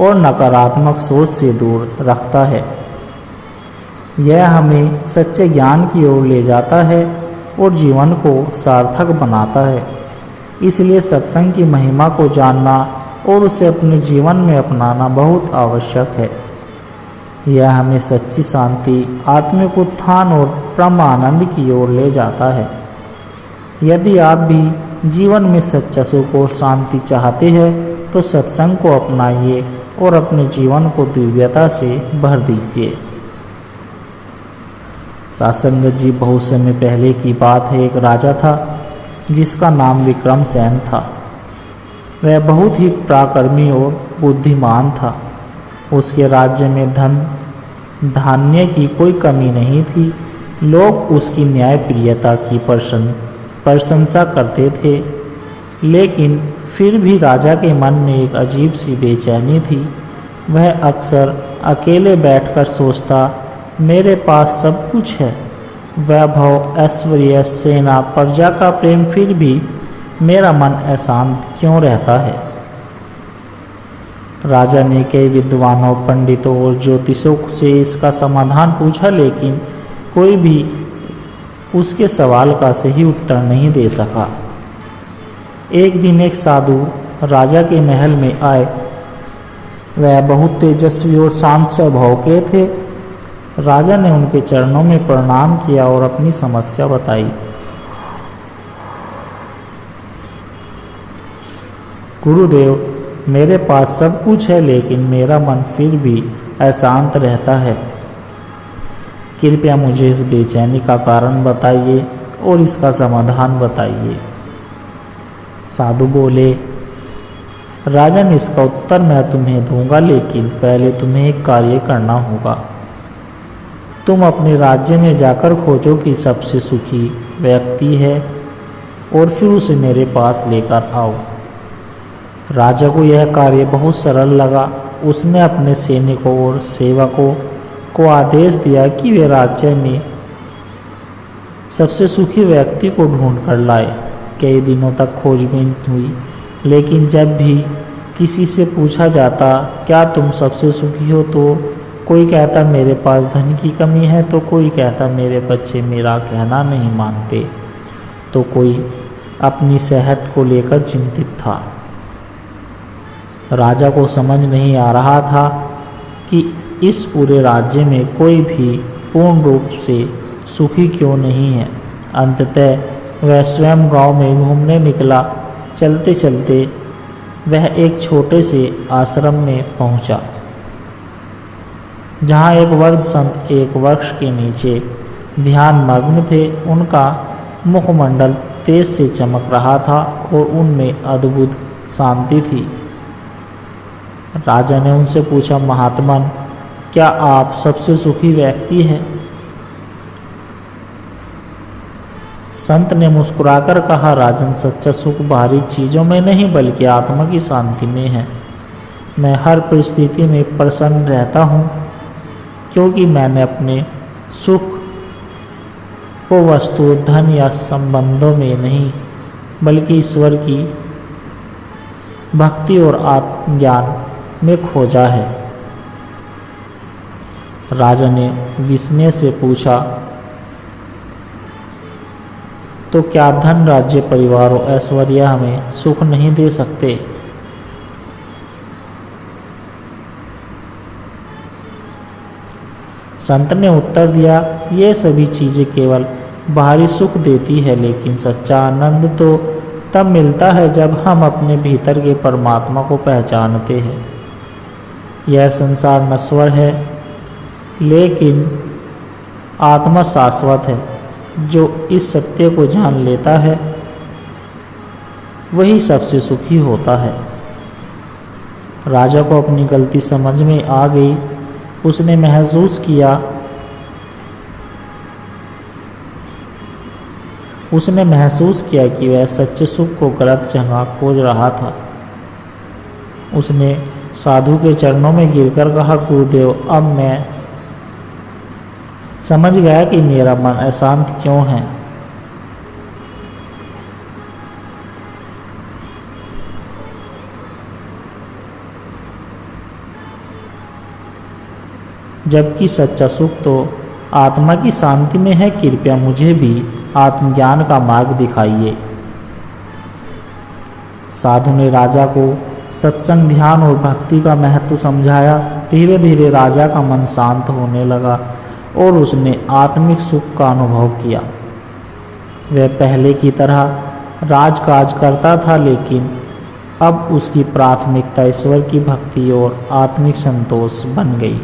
और नकारात्मक सोच से दूर रखता है। यह हमें सच्चे ज्ञान की ओर ले जाता है और जीवन को सार्थक बनाता है। इसलिए सत्संग की महिमा को जानना और उसे अपने जीवन में अपनाना बहुत आवश्यक है। यह हमें सच्ची शांति, आत्मिक उत्थान और परम आनंद की ओर ले जाता है। यदि आप भी जीवन में सच्चा सुख और शांति चाहते हैं तो सत्संग को अपनाइए और अपने जीवन को दिव्यता से भर दीजिए। सत्संग जी, बहुत समय पहले की बात है। एक राजा था जिसका नाम विक्रमसेन था। वह बहुत ही पराक्रमी और बुद्धिमान था। उसके राज्य में धन धान्य की कोई कमी नहीं थी। लोग उसकी न्यायप्रियता की प्रशंसा करते थे, लेकिन फिर भी राजा के मन में एक अजीब सी बेचैनी थी। वह अक्सर अकेले बैठकर सोचता, मेरे पास सब कुछ है, वैभव, ऐश्वर्य, सेना, प्रजा का प्रेम, फिर भी मेरा मन अशांत क्यों रहता है। राजा ने कई विद्वानों, पंडितों और ज्योतिषों से इसका समाधान पूछा, लेकिन कोई भी उसके सवाल का सही उत्तर नहीं दे सका। एक दिन एक साधु राजा के महल में आए वह बहुत तेजस्वी और शांत स्वभाव के थे। राजा ने उनके चरणों में प्रणाम किया और अपनी समस्या बताई। गुरुदेव, मेरे पास सब कुछ है लेकिन मेरा मन फिर भी अशांत रहता है। कृपया मुझे इस बेचैनी का कारण बताइए और इसका समाधान बताइए। साधु बोले, राजन, इसका उत्तर मैं तुम्हें दूंगा, लेकिन पहले तुम्हें एक कार्य करना होगा। तुम अपने राज्य में जाकर खोजो कि सबसे सुखी व्यक्ति है और फिर उसे मेरे पास लेकर आओ। राजा को यह कार्य बहुत सरल लगा। उसने अपने सैनिकों और सेवकों को आदेश दिया कि वे राज्य में सबसे सुखी व्यक्ति को ढूंढ कर लाए। कई दिनों तक खोजबीन हुई, लेकिन जब भी किसी से पूछा जाता क्या तुम सबसे सुखी हो, तो कोई कहता मेरे पास धन की कमी है, तो कोई कहता मेरे बच्चे मेरा कहना नहीं मानते, तो कोई अपनी सेहत को लेकर चिंतित था। राजा को समझ नहीं आ रहा था कि इस पूरे राज्य में कोई भी पूर्ण रूप से सुखी क्यों नहीं है। अंततः वह स्वयं गांव में घूमने निकला। चलते चलते वह एक छोटे से आश्रम में पहुंचा, जहां एक वृद्ध संत एक वृक्ष के नीचे ध्यान मग्न थे। उनका मुखमंडल तेज से चमक रहा था और उनमें अद्भुत शांति थी। राजा ने उनसे पूछा, महात्मन, क्या आप सबसे सुखी व्यक्ति हैं? संत ने मुस्कुराकर कहा, राजन, सच्चा सुख बाहरी चीजों में नहीं बल्कि आत्मा की शांति में है। मैं हर परिस्थिति में प्रसन्न रहता हूँ, क्योंकि मैंने अपने सुख को वस्तु, धन या संबंधों में नहीं बल्कि ईश्वर की भक्ति और आत्मज्ञान में खोजा है। राजा ने विस्मय से पूछा, तो क्या धन, राज्य, परिवार और ऐश्वर्य हमें सुख नहीं दे सकते? संत ने उत्तर दिया, ये सभी चीजें केवल बाहरी सुख देती है, लेकिन सच्चा आनंद तो तब मिलता है जब हम अपने भीतर के परमात्मा को पहचानते हैं। यह संसार नश्वर है, लेकिन आत्मा शाश्वत है। जो इस सत्य को जान लेता है वही सबसे सुखी होता है। राजा को अपनी गलती समझ में आ गई। उसने महसूस किया कि वह सच्चे सुख को गलत जगह खोज रहा था। उसने साधु के चरणों में गिरकर कहा, गुरुदेव, अब मैं समझ गया कि मेरा मन अशांत क्यों है। जबकि सच्चा सुख तो आत्मा की शांति में है। कृपया मुझे भी आत्मज्ञान का मार्ग दिखाइए। साधु ने राजा को सत्संग, ध्यान और भक्ति का महत्व समझाया। धीरे धीरे राजा का मन शांत होने लगा और उसने आत्मिक सुख का अनुभव किया। वह पहले की तरह राजकाज करता था, लेकिन अब उसकी प्राथमिकता ईश्वर की भक्ति और आत्मिक संतोष बन गई।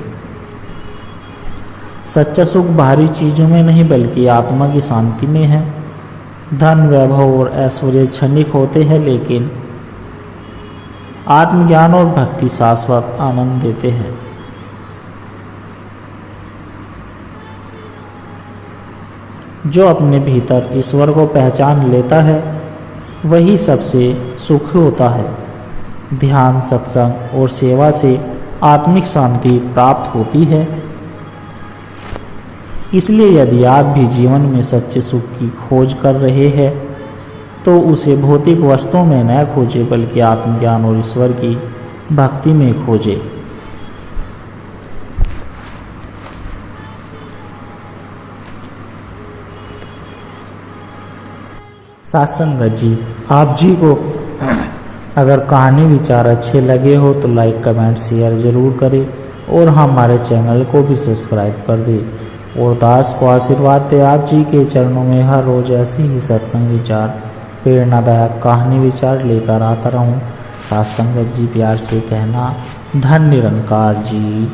सच्चा सुख बाहरी चीजों में नहीं बल्कि आत्मा की शांति में है। धन, वैभव और ऐश्वर्य क्षणिक होते हैं, लेकिन आत्मज्ञान और भक्ति शाश्वत आनंद देते हैं। जो अपने भीतर ईश्वर को पहचान लेता है वही सबसे सुखी होता है। ध्यान, सत्संग और सेवा से आत्मिक शांति प्राप्त होती है। इसलिए यदि आप भी जीवन में सच्चे सुख की खोज कर रहे हैं तो उसे भौतिक वस्तुओं में न खोजे बल्कि आत्मज्ञान और ईश्वर की भक्ति में खोजे। सात संगत जी, आप जी को अगर कहानी विचार अच्छे लगे हो तो लाइक कमेंट शेयर ज़रूर करें और हमारे चैनल को भी सब्सक्राइब कर दें। और दास को आशीर्वाद दे आप जी के चरणों में हर रोज़ ऐसी ही सत्संग विचार प्रेरणादायक कहानी विचार लेकर आता रहूं। साथ संगत जी प्यार से कहना, धन निरंकार जी।